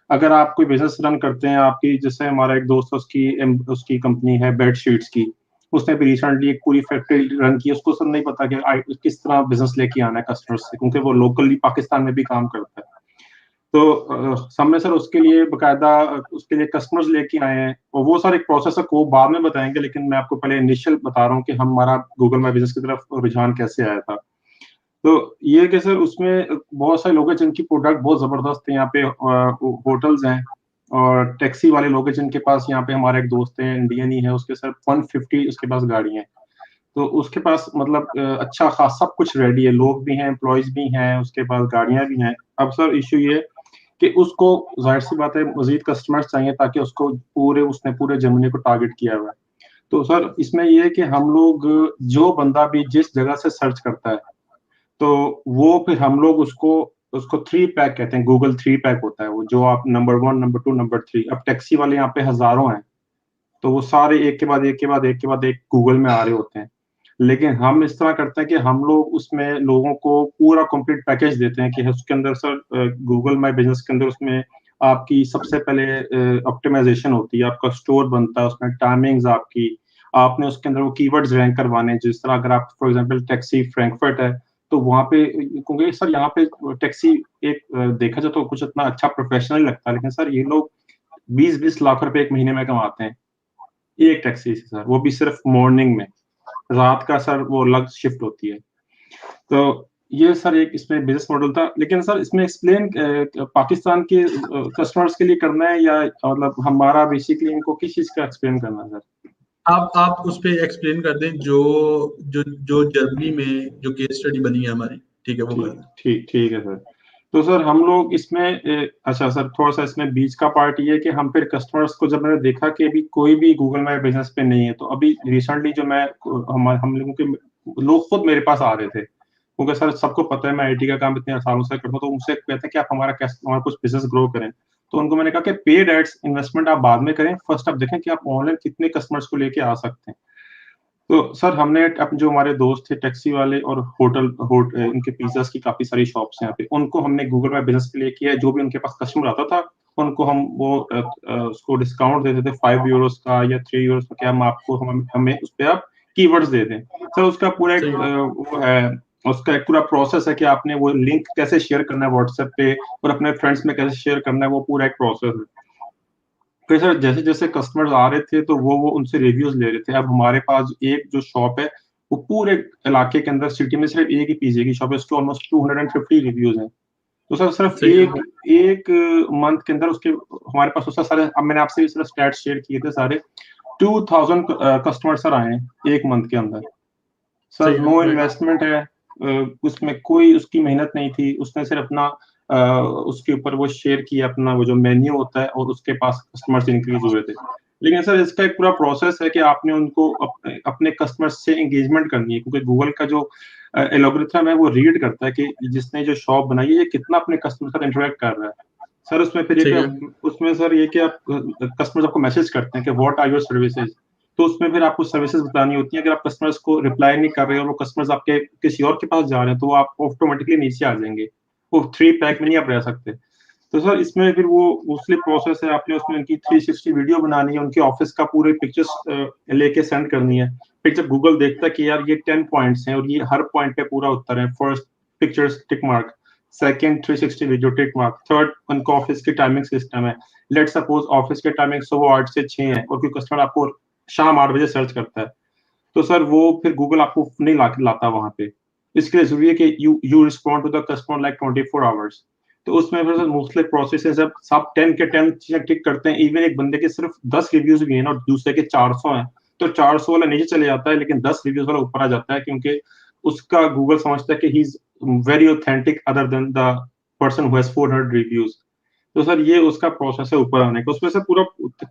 अगर आप कोई बिजनेस रन करते हैं, आपकी जैसे हमारा एक दोस्त है, उसकी उसकी कंपनी है बेडशीट्स की, उसने भी रिसेंटली एक पूरी फैक्ट्री रन की, उसको सर नहीं पता कि किस तरह बिजनेस लेके आना है कस्टमर्स से, क्योंकि वो लोकली पाकिस्तान में भी काम करता है। तो हमने सर उसके लिए बकायदा उसके लिए कस्टमर्स लेके आए हैं, और वो सर एक प्रोसेस है को बाद में बताएंगे, लेकिन मैं आपको पहले इनिशियल बता रहा हूँ कि हमारा गूगल माई बिजनेस की तरफ रुझान कैसे आया था। तो ये कि सर उसमें बहुत सारे लोग हैं जिनकी प्रोडक्ट बहुत जबरदस्त है, यहाँ पे होटल्स हैं और टैक्सी वाले लोग हैं जिनके पास, यहाँ पे हमारा एक दोस्त है इंडियन ही है, उसके सर 150 उसके पास गाड़ी है। तो उसके पास मतलब अच्छा खास सब कुछ रेडी है, लोग भी हैं, एम्प्लॉयज भी हैं, उसके पास गाड़ियां भी हैं। अब सर इशू ये है कि उसको जाहिर सी बात है मजीद कस्टमर्स चाहिए, ताकि उसको उसने पूरे जर्मनी को टारगेट किया हुआ है। तो सर इसमें ये है कि हम लोग, जो बंदा भी जिस जगह से सर्च करता है, तो वो फिर हम लोग उसको उसको 3 पैक कहते हैं, गूगल 3 पैक होता है वो, जो आप नंबर 1, नंबर 2, नंबर 3, अब टैक्सी वाले यहाँ पे हजारों हैं, तो वो सारे एक के बाद एक के बाद एक के बाद एक गूगल में आ रहे होते हैं। लेकिन हम इस तरह करते हैं कि हम लोग उसमें लोगों को पूरा कंप्लीट पैकेज देते हैं कि उसके अंदर सर गूगल माई बिजनेस के अंदर उसमें आपकी सबसे पहले ऑप्टिमाइजेशन होती है, आपका स्टोर बनता है, उसमें टाइमिंग्स आपकी, आपने उसके अंदर वो कीवर्ड्स रैंक करवाने, जिस तरह अगर आप फॉर एग्जांपल टैक्सी फ्रैंकफर्ट है, तो वहाँ पे, क्योंकि सर यहाँ पे टैक्सी एक देखा जाए तो कुछ इतना अच्छा प्रोफेशनल लगता है, लेकिन सर ये लोग 20-20 लाख रुपए एक महीने में कमाते हैं एक टैक्सी से सर, वो भी सिर्फ मॉर्निंग में। रात का सर वो अलग शिफ्ट होती है। तो ये सर एक इसमें बिजनेस मॉडल था, लेकिन सर इसमें एक्सप्लेन पाकिस्तान के कस्टमर्स के लिए करना है, या मतलब हमारा बेसिकली इनको किस चीज का एक्सप्लेन करना है सर?
आप उस पे एक्सप्लेन कर दें, जो जो जो जर्मनी में जो केस स्टडी बनी है हमारी, ठीक है, वो कर
ठीक
दें।
ठीक ठीक है सर। तो सर हम लोग इसमें अच्छा सर थोड़ा सा इसमें बीच का पार्ट ये है कि हम फिर कस्टमर्स को, जब मैंने देखा कि अभी कोई भी गूगल माई बिजनेस पे नहीं है, तो अभी रिसेंटली जो मैं हम लोगों के लोग खुद मेरे पास आ रहे थे, क्योंकि सर सबको पता है मैं आईटी का काम इतने सालों से करता हूँ, तो मुझसे कहते हैं कि आप हमारा कुछ बिजनेस ग्रो करें। तो उनको मैंने कहा कि पेड एड्स इन्वेस्टमेंट आप बाद में करें, फर्स्ट आप देखें कि आप ऑनलाइन कितने कस्टमर्स को लेके आ सकते हैं। तो सर हमने जो हमारे दोस्त थे टैक्सी वाले और इनके पिज्जास की काफी सारी शॉप्स हैं यहाँ पे, उनको हमने गूगल मैप बिजनेस के लिए किया है। जो भी उनके पास कस्टमर आता था उनको हम उसको डिस्काउंट देते थे 5 यूरोस का या 3 यूरोस का, हम आपको हमें उस पर आप कीवर्ड्स दे दें। सर उसका पूरा एक वो है, उसका एक पूरा प्रोसेस है कि आपने वो लिंक कैसे शेयर करना है व्हाट्सएप पे और अपने फ्रेंड्स में कैसे शेयर करना है, वो पूरा एक प्रोसेस है। फिर सर जैसे जैसे कस्टमर्स आ रहे थे तो वो उनसे रिव्यूज ले रहे थे। अब हमारे पास एक जो शॉप है वो पूरे इलाके के अंदर सिटी में सिर्फ एक ही पिज्जे की शॉप है, उसके ऑलमोस्ट 250 रिव्यूज हैं। तो सर सिर्फ एक मंथ के अंदर उसके हमारे पास उसका सारे, अब मैंने आपसे सिर्फ स्टैट्स शेयर किए थे सारे, 2000 कस्टमर सर आए हैं एक मंथ के अंदर। सर नो इन्वेस्टमेंट है, उसमें कोई उसकी मेहनत नहीं थी, उसने सिर्फ अपना उसके ऊपर वो शेयर किया अपना वो जो मेन्यू होता है और उसके पास कस्टमर्स इंक्रीज हुए थे। लेकिन सर इसका एक पूरा प्रोसेस है कि आपने उनको अपने कस्टमर्स से एंगेजमेंट करनी है, क्योंकि गूगल का जो एल्गोरिथम है वो रीड करता है कि जिसने जो शॉप बनाई है ये कितना अपने कस्टमर के साथ इंटरेक्ट कर रहा है। सर उसमें फिर ये उसमें सर ये कि आप कस्टमर्स आपको मैसेज करते हैं कि व्हाट आर योर सर्विसेज, तो उसमें फिर आपको सर्विसेज बतानी होती है। अगर आप कस्टमर्स को रिप्लाई नहीं कर रहे हो और वो कस्टमर्स आपके किसी और के पास जा रहे हैं तो वो आप ऑटोमेटिकली नीचे आ जाएंगे, वो 3 पैक में नहीं आप रह सकते। तो सर इसमें फिर वो उसलिए प्रोसेस है, आपने उसमें उनकी 360 वीडियो बनानी है, उनके ऑफिस का पूरे पिक्चर्स लेके सेंड करनी है। फिर जब गूगल देखता है कि यार ये 10 पॉइंट्स हैं और ये हर पॉइंट पे पूरा उत्तर है, first pictures tick mark, second 360 video tick mark, third उनका ऑफिस की टाइमिंग सिस्टम है। लेट सपोज ऑफिस के टाइमिंग सुबह 8 से 6 है और कोई कस्टमर आपको शाम 8 बजे सर्च करता है, तो सर वो फिर गूगल आपको नहीं लाता वहां पे। इसके लिए जरूरी है कि you respond to the customer like 24 hours. तो उसमें फिर सर मोस्टली प्रोसेस है, जब सब 10 के 10 चीजें टिक करते हैं, इवन एक बंदे के सिर्फ 10 रिव्यूज भी हैं और दूसरे के 400 हैं, तो 400 वाला नीचे चले जाता है लेकिन 10 रिव्यूज वाला ऊपर आ जाता है, क्योंकि उसका गूगल समझता है कि he is very authentic other than the person who has 400 reviews. तो सर ये उसका प्रोसेस है ऊपर आने का। उसमें से पूरा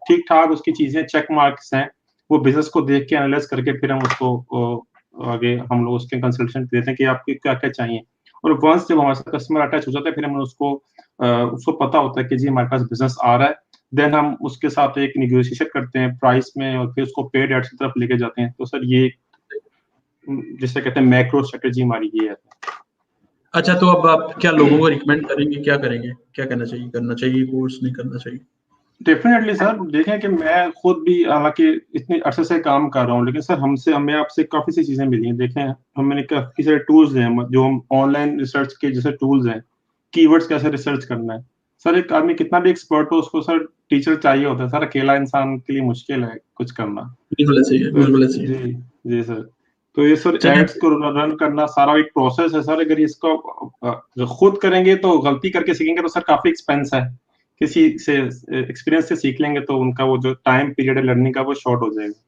ठीक ठाक उसकी चीजें चेक मार्क्स हैं, वो बिजनेस को देख के एनालाइज करके फिर हम उसको आगे हम लोग उसके कंसल्टेशन देते हैं कि आपको क्या क्या चाहिए। और वंस जब हमारे साथ कस्टमर अटैच हो जाता है फिर हम उसको पता होता है कि जी हमारे पास बिजनेस आ रहा है, देन हम उसके साथ एक निगोशिएशन करते हैं प्राइस में और फिर उसको पेड एड्स की तरफ लेके जाते हैं। तो सर ये जिसे कहते हैं मैक्रो स्ट्रेटेजी हमारी ये है।
अच्छा, तो अब आप क्या लोगों को रिकमेंड करेंगे, क्या करेंगे, क्या करना चाहिए कोर्स नहीं करना चाहिए?
डेफिनेटली सर, देखें कि मैं खुद भी हालांकि इतने अरसे से काम कर रहा हूँ, लेकिन सर हमें आपसे काफी सी चीजें मिली हैं। देखें हमने काफी सारे टूल्स हैं जो हम ऑनलाइन रिसर्च के जैसे टूल्स हैं, कीवर्ड्स कैसे रिसर्च करना है। सर एक आदमी कितना भी एक्सपर्ट हो उसको सर टीचर चाहिए होता है। सर अकेला इंसान के लिए मुश्किल है कुछ करना।
बिल्कुल ऐसे ही है,
तो
बिल्कुल ऐसे ही है।
जी जी सर, तो ये सर एड्स को रन करना सारा एक प्रोसेस है सर। अगर इसको खुद करेंगे तो गलती करके सीखेंगे तो सर काफी एक्सपेंस है, किसी से एक्सपीरियंस से सीख लेंगे तो उनका वो जो टाइम पीरियड है लर्निंग का वो शॉर्ट हो जाएगा।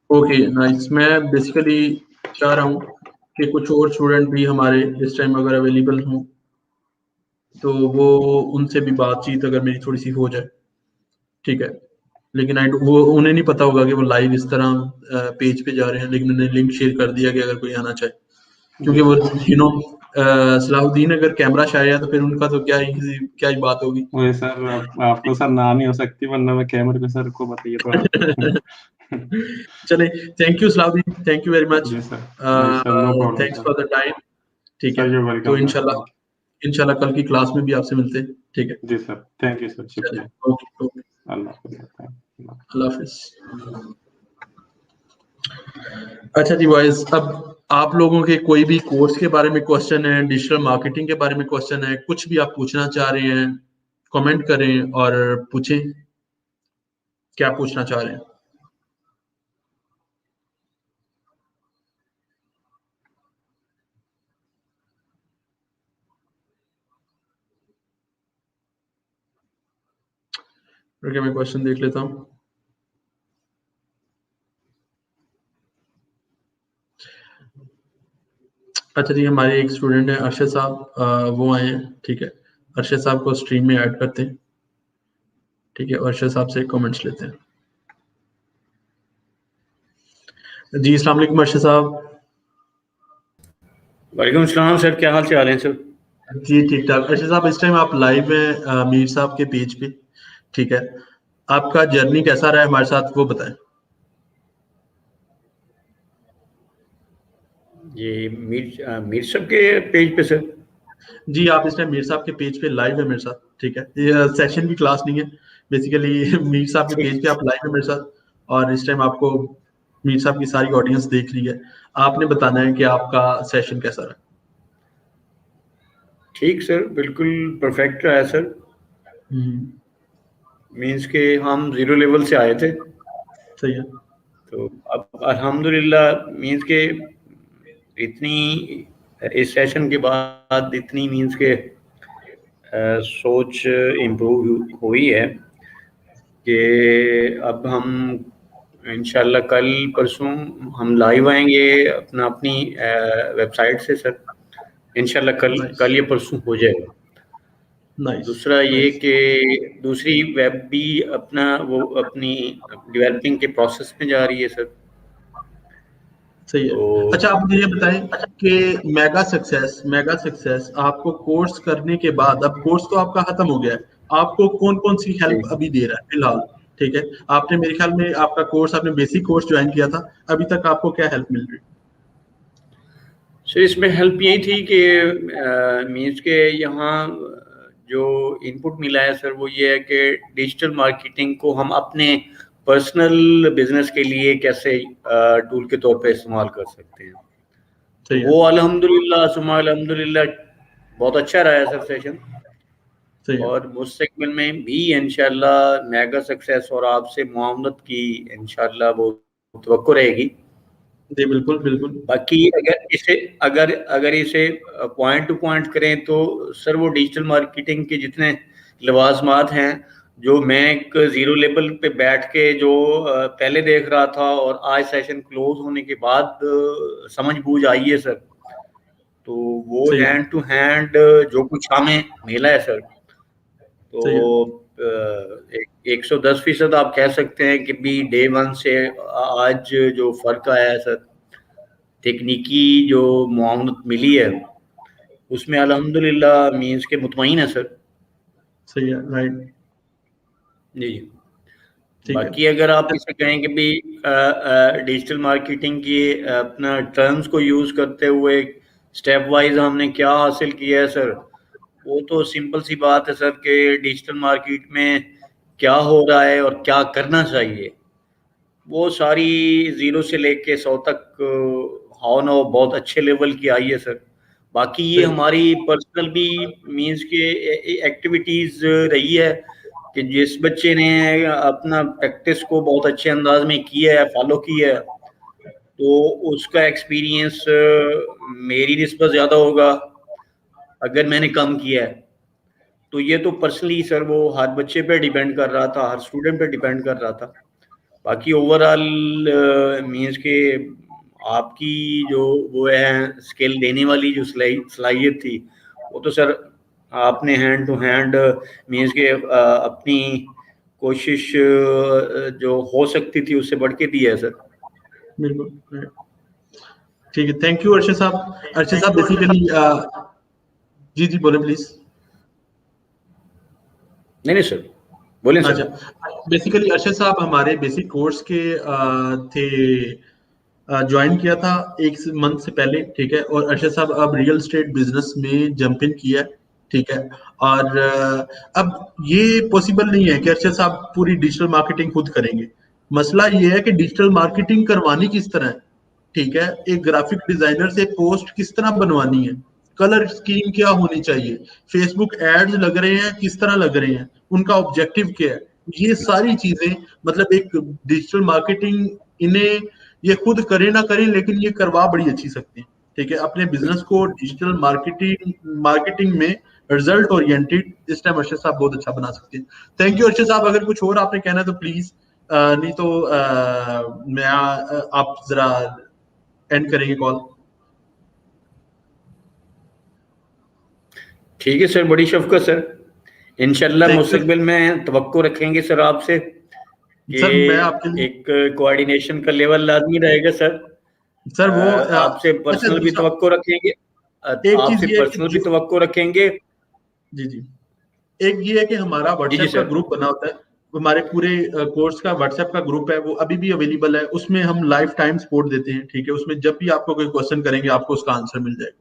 Okay nice. मैं बेसिकली चाह रहा हूँ कि कुछ और स्टूडेंट भी हमारे इस टाइम अगर अवेलेबल हों तो वो उनसे भी बातचीत अगर मेरी थोड़ी सी हो जाए, ठीक है। लेकिन वो उन्हें नहीं पता होगा कि वो लाइव इस तरह पेज पे जा रहे हैं, लेकिन उन्हें लिंक शेयर कर दिया कि अगर कोई आना चाहे, क्योंकि वो सलाहुद्दीन अगर कैमरा शाय है तो फिर उनका तो क्या ही बात होगी।
वही सर, आपको सर ना नहीं हो सकती, वरना मैं कैमरे पे सर को बताइए तो आप
चले, thank you Salahuddin, thank you very much,
जी sir, no problem
thanks
sir.
For the time. ठीक है,
सर यू
तो
वेलकम सर,
इंशाल्लाह कल की क्लास में भी आपसे मिलते हैं, ठीक है।
जी सर, थैंक यू सर,
चलिए,
शुक्रिया।
ओके ओके,
अल्लाह
अल्लाह हाफिज। अच्छा जी बॉयज, अब आप लोगों के कोई भी कोर्स के बारे में क्वेश्चन है, डिजिटल मार्केटिंग के बारे में क्वेश्चन है, कुछ भी आप पूछना चाह रहे हैं, कमेंट करें और पूछें क्या पूछना चाह रहे हैं। रुकिए मैं क्वेश्चन देख लेता हूँ। अच्छा जी, हमारे एक स्टूडेंट है अरशद साहब, वो आए हैं, ठीक है। अरशद साहब को स्ट्रीम में ऐड करते हैं, ठीक है। अरशद साहब से कमेंट्स लेते हैं। जी अस्सलाम वालेकुम अरशद साहब।
वालेकुम सलाम सर, क्या हाल चाल है सर?
जी ठीक ठाक। अरशद साहब इस टाइम आप लाइव हैं मीर साहब के पेज पे, ठीक है। आपका जर्नी कैसा रहा है हमारे साथ, वो बताएं।
ये मीर साहब के पेज पे सर।
जी, आप इस टाइम मीर साहब के पेज पे लाइव है मेरे साथ, ठीक है। ये सेशन की क्लास नहीं है बेसिकली। मीर साहब के पेज पे आप लाइव है मेरे साथ, और इस टाइम आपको मीर साहब की सारी ऑडियंस देख रही है। आपने बताना है कि आपका सेशन कैसा रहा।
ठीक सर, बिल्कुल परफेक्ट रहा है सर। मीन्स के हम 0 लेवल से आए थे,
सही है।
तो अब अल्हम्दुलिल्लाह मीन्स के इतनी इस सेशन के बाद इतनी मीन्स के सोच इम्प्रूव हुई है कि अब हम इंशाल्लाह कल परसों हम लाइव आएंगे अपनी वेबसाइट से सर। इंशाल्लाह कल या परसों हो जाएगा।
नाइस।
दूसरा ये कि दूसरी वेब भी अपनी डेवलपिंग के प्रोसेस में जा रही है सर।
सही है।
तो
अच्छा, आप मुझे ये बताएं कि मेगा सक्सेस आपको कोर्स करने के बाद, अब कोर्स तो आपका खत्म हो गया है, आपको कौन कौन सी
जी
हेल्प अभी दे रहा है फिलहाल? ठीक है, आपने मेरे ख्याल में आपका कोर्स, आपने बेसिक कोर्स ज्वाइन किया था, अभी तक आपको क्या हेल्प मिल रही है?
सर, इसमें हेल्प यही थी कि मीन्स के यहाँ जो इनपुट मिला है सर वो ये है कि डिजिटल मार्केटिंग को हम अपने पर्सनल बिजनेस के लिए कैसे टूल के तौर पे इस्तेमाल कर सकते हैं। तो
सही है।
वो अल्हम्दुलिल्लाह बहुत अच्छा रहा है सर सेशन।
सही है।
और मुस्तकबिल में भी इंशाल्लाह मेगा सक्सेस और आपसे मुआवनत की इंशाल्लाह वो तवक्को रहेगी।
जी बिल्कुल बिल्कुल।
बाकी अगर इसे पॉइंट टू पॉइंट करें तो सर वो डिजिटल मार्केटिंग के जितने लवाजमात हैं जो मैं एक 0 लेवल पे बैठ के जो पहले देख रहा था और आज सेशन क्लोज होने के बाद समझ बूझ आई है सर। तो वो
सही है।
हैंड टू हैंड जो कुछ हमें मिला है सर,
सही है।
तो 110% आप कह सकते हैं कि भी डे 1 से आज जो फर्क आया है सर, तकनीकी जो मुआवनत मिली है उसमें अल्हम्दुलिल्लाह मीन्स के मुतमईन है सर।
सही है। राइट।
जी।
ठीक है।
बाकी अगर आप इसे कहें कि भी डिजिटल मार्केटिंग की अपना टर्म्स को यूज करते हुए स्टेप वाइज हमने क्या हासिल किया है सर, वो तो सिंपल सी बात है सर कि डिजिटल मार्केट में क्या हो रहा है और क्या करना चाहिए वो सारी 0 से लेके 100 तक हाउ नो बहुत अच्छे लेवल की आई है सर। बाकी ये
सही।
हमारी पर्सनल भी मीन्स के एक्टिविटीज रही है कि जिस बच्चे ने अपना प्रैक्टिस को बहुत अच्छे अंदाज में किया है, फॉलो किया है, तो उसका एक्सपीरियंस मेरी निस्बत ज़्यादा होगा अगर मैंने कम किया है। तो ये तो पर्सनली सर वो हर बच्चे पे डिपेंड कर रहा था, हर स्टूडेंट पे डिपेंड कर रहा था। बाकी ओवरऑल मीन्स के आपकी जो वो है स्किल देने वाली जो सलाहियत थी वो तो सर आपने हैंड टू हैंड मीन्स के अपनी कोशिश जो हो सकती थी उससे बढ़ के दी है सर।
बिल्कुल। right। ठीक है, थैंक यू अर्शद साहब। अर्शद साहब बेसिकली जी जी बोले प्लीज।
नहीं सर, बोलें सर।
अच्छा, बेसिकली अर्शद साहब हमारे बेसिक कोर्स के थे, ज्वाइन किया था 1 मंथ से पहले, ठीक है। और अर्शद साहब अब रियल एस्टेट बिजनेस में जंप इन किया है, ठीक है। और अब ये पॉसिबल नहीं है कि अर्शद साहब पूरी डिजिटल मार्केटिंग खुद करेंगे। मसला ये है कि डिजिटल मार्केटिंग करवानी किस तरह है, ठीक है। एक ग्राफिक डिजाइनर से पोस्ट किस तरह बनवानी है, कलर स्कीम क्या होनी चाहिए, फेसबुक एड्स लग रहे हैं किस तरह लग रहे हैं, उनका ऑब्जेक्टिव क्या है, ये सारी चीजें, मतलब एक डिजिटल मार्केटिंग इन्हें ये खुद करें ना करें लेकिन ये करवा बड़ी अच्छी सकते हैं, ठीक है। अपने बिजनेस को डिजिटल मार्केटिंग में रिजल्ट ओरिएंटेड इस टाइम अर्शद साहब बहुत अच्छा बना सकते हैं। थैंक यू अर्शद साहब। अगर कुछ और आपने कहना है तो प्लीज, नहीं तो आप जरा एंड करेंगे कॉल।
ठीक है सर, बड़ी शफ़क़त सर। इंशाल्लाह
थैंक यू
मुस्तक़बिल में तवक्को रखेंगे सर आपसे कि
सर। मैं आपके लिए
एक कोऑर्डिनेशन का लेवल लाज़मी रहेगा सर।
सर वो
आपसे
अच्छा
पर्सनल भी
दूसरा
तवक्को रखेंगे,
एक चीज
आपसे
ये है कि
पर्सनल भी तवक्को रखेंगे।
जी जी, एक ये है कि हमारा
जी जी
व्हाट्सएप का
सर।
ग्रुप बना होता है, हमारे पूरे कोर्स का व्हाट्सएप का ग्रुप है, वो अभी भी अवेलेबल है, उसमें हम लाइफ टाइम सपोर्ट देते हैं, ठीक है। उसमें जब भी आपको कोई क्वेश्चन करेंगे आपको उसका आंसर मिल जाएगा,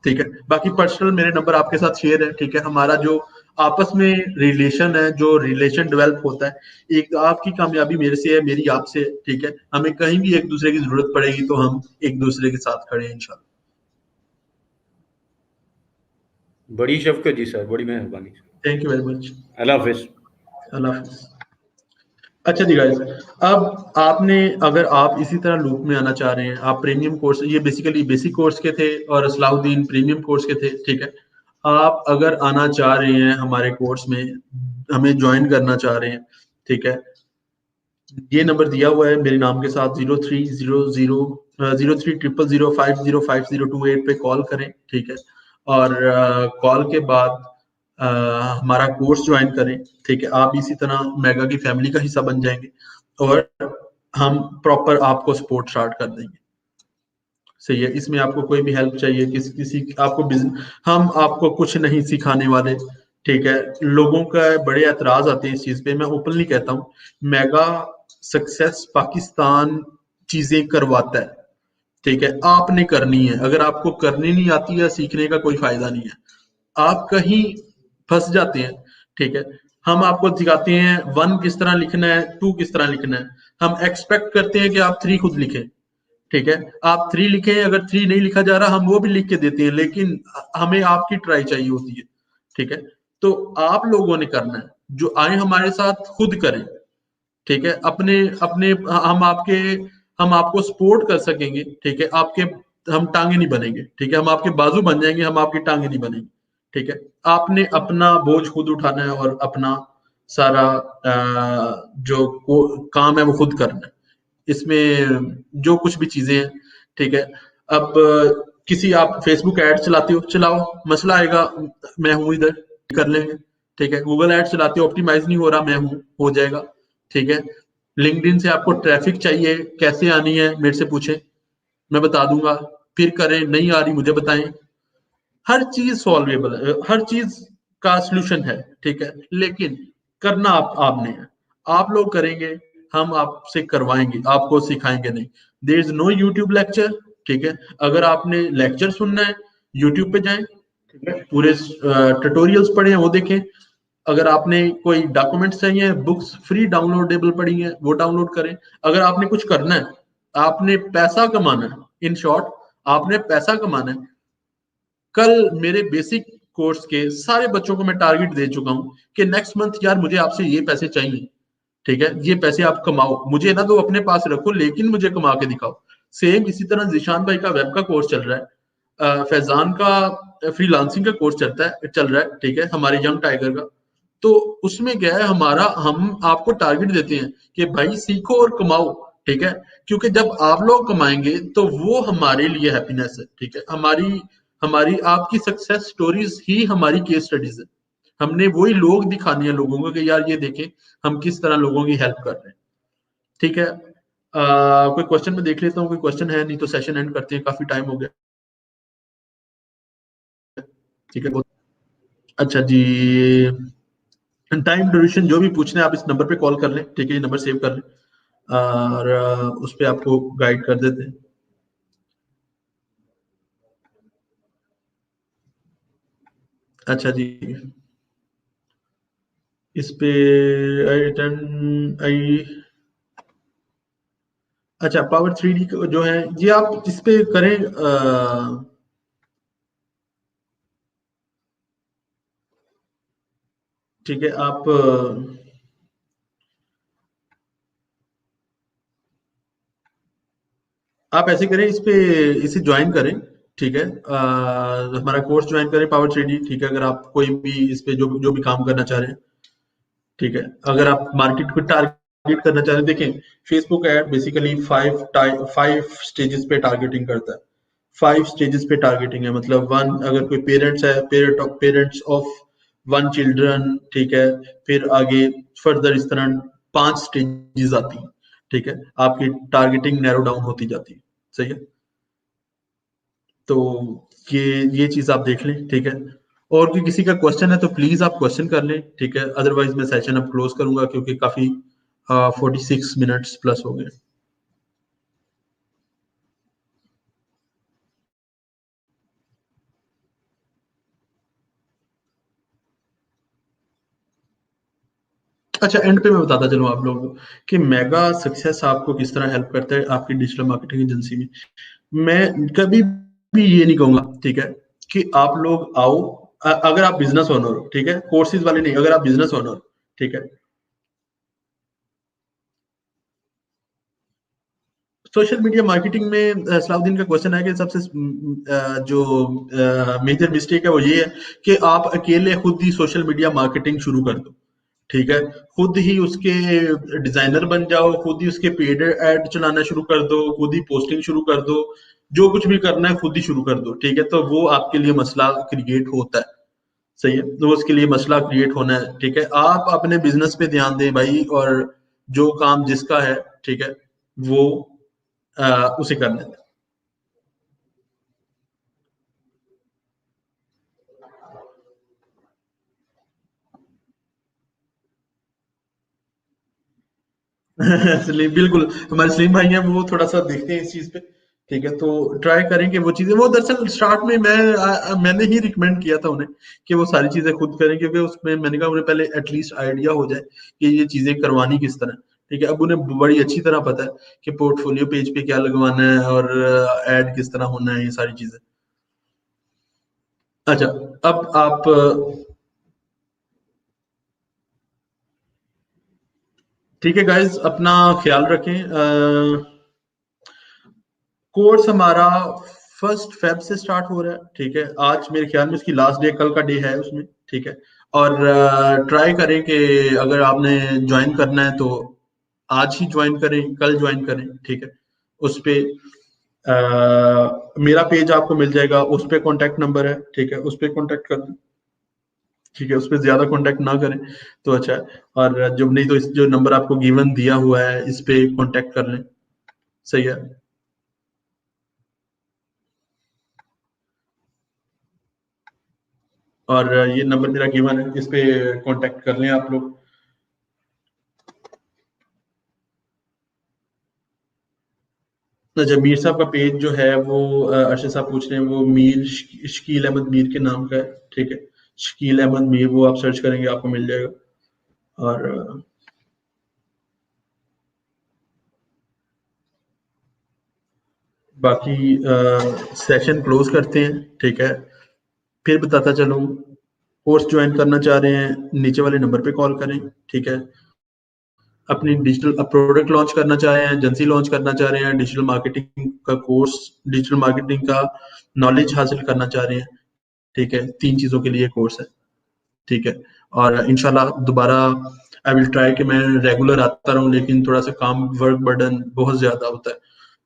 ठीक है। बाकी पर्सनल मेरे नंबर आपके साथ शेयर है, ठीक है। हमारा जो आपस में रिलेशन है, जो रिलेशन डेवलप होता है, एक आपकी कामयाबी मेरे से है, मेरी आपसे है, ठीक है। हमें कहीं भी एक दूसरे की जरूरत पड़ेगी तो हम एक दूसरे के साथ खड़े हैं इंशाल्लाह।
बड़ी शफकत जी सर, बड़ी मेहरबानी।
Thank you very much.
अल्लाह हाफिज।
अल्लाह हाफिज। अच्छा जी गाइस, अब आपने, अगर आप इसी तरह लूप में आना चाह रहे हैं, आप प्रीमियम कोर्स, ये बेसिकली बेसिक कोर्स के थे और सलाउद्दीन प्रीमियम कोर्स के थे, ठीक है। आप अगर आना चाह रहे हैं हमारे कोर्स में, हमें ज्वाइन करना चाह रहे हैं, ठीक है, ये नंबर दिया हुआ है मेरे नाम के साथ 0300030050050508 पे कॉल करें, ठीक है। और कॉल के बाद हमारा कोर्स ज्वाइन करें, ठीक है। आप इसी तरह मेगा की फैमिली का हिस्सा बन जाएंगे और हम प्रॉपर आपको सपोर्ट स्टार्ट कर देंगे, सही है। इसमें आपको कोई भी हेल्प चाहिए, किसी आपको हम आपको कुछ नहीं सिखाने वाले, ठीक है। लोगों का बड़े एतराज आते हैं इस चीज पे, मैं ओपनली कहता हूँ, मेगा सक्सेस पाकिस्तान चीजें करवाता है, ठीक है। आपने करनी है, अगर आपको करनी नहीं आती है, सीखने का कोई फायदा नहीं है, आप कहीं फंस जाते हैं, ठीक है। हम आपको सिखाते हैं 1 किस तरह लिखना है, 2 किस तरह लिखना है, हम एक्सपेक्ट करते हैं कि आप 3 खुद लिखें, ठीक है। आप 3 लिखें, अगर 3 नहीं लिखा जा रहा हम वो भी लिख के देते हैं, लेकिन हमें आपकी ट्राई चाहिए होती है, ठीक है। तो आप लोगों ने करना है, जो आए हमारे साथ खुद करें, ठीक है। अपने अपने हम आपको सपोर्ट कर सकेंगे, ठीक है। आपके हम टांगे नहीं बनेंगे, ठीक है। हम आपके बाजू बन जाएंगे, हम आपकी टांगे नहीं बनेंगे, ठीक है। आपने अपना बोझ खुद उठाना है और अपना सारा जो काम है वो खुद करना है, इसमें जो कुछ भी चीजें हैं, ठीक है। अब किसी आप फेसबुक ऐड चलाते हो, चलाओ, मसला आएगा, मैं हूं इधर, कर लेंगे, ठीक है। गूगल ऐड चलाते हो, ऑप्टिमाइज नहीं हो रहा, मैं हूं, हो जाएगा, ठीक है। लिंक्डइन से आपको ट्रैफिक चाहिए, कैसे आनी है मेरे से पूछें, मैं बता दूंगा, फिर करें, नहीं आ रही मुझे बताएं। हर चीज सॉल्वेबल है, हर चीज का सोल्यूशन है, ठीक है। लेकिन करना आपने है, आप लोग करेंगे, हम आपसे करवाएंगे, आपको सिखाएंगे नहीं। There is no YouTube lecture, ठीक है। अगर आपने लेक्चर सुनना है, यूट्यूब पे जाएं, ठीक है, पूरे ट्यूटोरियल्स पढ़े हैं वो देखें। अगर आपने कोई डॉक्यूमेंट्स चाहिए, बुक्स फ्री डाउनलोडेबल पड़ी हैं, वो डाउनलोड करें। अगर आपने कुछ करना है, आपने पैसा कमाना है, इन शॉर्ट आपने पैसा कमाना है। कल मेरे बेसिक कोर्स के सारे बच्चों को मैं टारगेट दे चुका हूं कि नेक्स्ट मंथ यार मुझे आपसे ये पैसे चाहिए, ठीक है। ये पैसे आप कमाओ, मुझे ना तो अपने पास रखो, लेकिन मुझे कमा के दिखाओ। सेम इसी तरह जिशान भाई का वेब का कोर्स चल रहा है, फैजान का फ्रीलांसिंग का कोर्स चल रहा है, ठीक है, हमारे यंग टाइगर का। तो उसमें क्या है, हमारा, हम आपको टारगेट देते हैं कि भाई सीखो और कमाओ, ठीक है। क्योंकि जब आप लोग कमाएंगे तो वो हमारे लिए हैप्पीनेस है, ठीक है। हमारी हमारी आपकी सक्सेस स्टोरीज ही हमारी केस स्टडीज है। हमने वही लोग दिखाने हैं लोगों को कि यार ये देखें हम किस तरह लोगों की हेल्प कर रहे हैं, ठीक है। कोई क्वेश्चन में देख लेता हूँ, कोई क्वेश्चन है, नहीं तो सेशन एंड करते हैं, काफी टाइम हो गया, ठीक है। अच्छा जी, टाइम ड्यूरेशन जो भी पूछना है आप इस नंबर पे कॉल कर लें, ठीक है, ये नंबर सेव कर लें और उस पे आपको गाइड कर देते हैं। अच्छा जी, इस पे आई, अच्छा पावर 3D जो है ये आप इस पे करें, ठीक है। आप ऐसे करें, इस पे इसे ज्वाइन करें, ठीक है। हमारा कोर्स ज्वाइन करें पावर 3D, ठीक है। अगर आप कोई भी इस पे जो भी काम करना चाह रहे हैं, ठीक है। अगर आप मार्केट को टारगेट करना चाह रहे हैं, देखें फेसबुक ऐड बेसिकली 5 स्टेजेस पे टारगेटिंग करता है। 5 स्टेजेस पे टारगेटिंग है, मतलब 1, अगर कोई पेरेंट्स है, पेरेंट्स ऑफ 1 चिल्ड्रन, ठीक है। फिर आगे फर्दर इस तरह 5 स्टेजेस आती हैं, ठीक है। आपकी टारगेटिंग नैरो डाउन होती जाती है, सही है। तो ये चीज आप देख लें, ठीक है। और कि किसी का क्वेश्चन है तो प्लीज आप क्वेश्चन कर लें, ठीक है, अदरवाइज मैं सेशन अब क्लोज करूंगा क्योंकि काफी 46 मिनट्स प्लस हो गए। अच्छा, एंड पे मैं बताता चलूं आप लोगों को कि मेगा सक्सेस आपको किस तरह हेल्प करता है आपकी डिजिटल मार्केटिंग एजेंसी में। मैं कभी भी ये नहीं कहूंगा, ठीक है, कि आप लोग आओ, अगर आप बिजनेस ओनर हो, ठीक है, कोर्सेज वाले नहीं, अगर आप बिजनेस ओनर हो, ठीक है, सोशल मीडिया मार्केटिंग में सलाउद्दीन का क्वेश्चन है कि सबसे जो मेजर मिस्टेक है वो ये है कि आप अकेले खुद ही सोशल मीडिया मार्केटिंग शुरू कर दो, ठीक है, खुद ही उसके डिजाइनर बन जाओ, खुद ही उसके पेड एड चलाना शुरू कर दो, खुद ही पोस्टिंग शुरू कर दो, जो कुछ भी करना है खुद ही शुरू कर दो, ठीक है, तो वो आपके लिए मसला क्रिएट होता है। सही है, तो उसके लिए मसला क्रिएट होना है, ठीक है, आप अपने बिजनेस पे ध्यान दें भाई, और जो काम जिसका है, ठीक है, वो उसे करने दें। सलीम, बिल्कुल, हमारे सलीम भाई हैं, वो थोड़ा सा देखते हैं इस चीज पे, ठीक है, तो ट्राई करेंगे वो चीजें, वो दरअसल स्टार्ट में मैंने ही रिकमेंड किया था उन्हें कि वो सारी चीजें खुद करें, क्योंकि उसमें मैंने कहा उन्हें पहले एटलीस्ट आइडिया हो जाए कि ये चीजें करवानी किस तरह, ठीक है, अब उन्हें बड़ी अच्छी तरह पता है कि पोर्टफोलियो पेज पे क्या लगवाना है और एड किस तरह होना है, ये सारी चीजें। अच्छा, अब आप ठीक है गाइज, अपना ख्याल रखें। कोर्स हमारा 1 फेब से स्टार्ट हो रहा है, ठीक है, आज मेरे ख्याल में उसकी लास्ट डे, कल का डे है उसमें, ठीक है, और ट्राई करें कि अगर आपने ज्वाइन करना है तो आज ही ज्वाइन करें, कल ज्वाइन करें, ठीक है, उस पे मेरा पेज आपको मिल जाएगा, उस पे कॉन्टेक्ट नंबर है, ठीक है, उस पे कॉन्टेक्ट कर, ठीक है, उस पे ज्यादा कॉन्टेक्ट ना करें तो अच्छा है, और जब नहीं तो इस जो नंबर आपको गिवन दिया हुआ है इस पे कॉन्टेक्ट कर लें। सही है, और ये नंबर मेरा गिवन है, इस पे कांटेक्ट कर लें आप लोग। अच्छा, मीर साहब का पेज जो है वो अरशद साहब पूछ रहे हैं, वो मीर शकील अहमद मीर के नाम का है, ठीक है, शकील अहमद मीर, वो आप सर्च करेंगे आपको मिल जाएगा। और बाकी सेशन क्लोज करते हैं, ठीक है, फिर बताता चलूँ, कोर्स ज्वाइन करना चाह रहे हैं नीचे वाले नंबर पे कॉल करें, ठीक है, अपनी डिजिटल प्रोडक्ट लॉन्च करना चाह रहे हैं, एजेंसी लॉन्च करना चाह रहे हैं, डिजिटल मार्केटिंग का कोर्स, डिजिटल मार्केटिंग का नॉलेज हासिल करना चाह रहे हैं, ठीक है, 3 चीजों के लिए कोर्स है, ठीक है, और इंशाल्लाह दोबारा आई विल ट्राई कि मैं रेगुलर आता रहूं, लेकिन थोड़ा सा काम वर्क बर्डन बहुत ज्यादा होता है,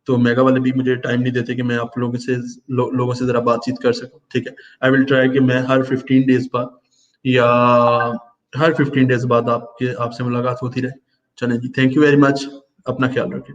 तो मेगा वाले भी मुझे टाइम नहीं देते कि मैं आप लोगों से लोगों से जरा बातचीत कर सकूं, ठीक है, आई विल ट्राई कि मैं हर 15 डेज बाद या हर 15 डेज बाद आपसे मुलाकात होती रहे। चलें जी, थैंक यू वेरी मच, अपना ख्याल रखें।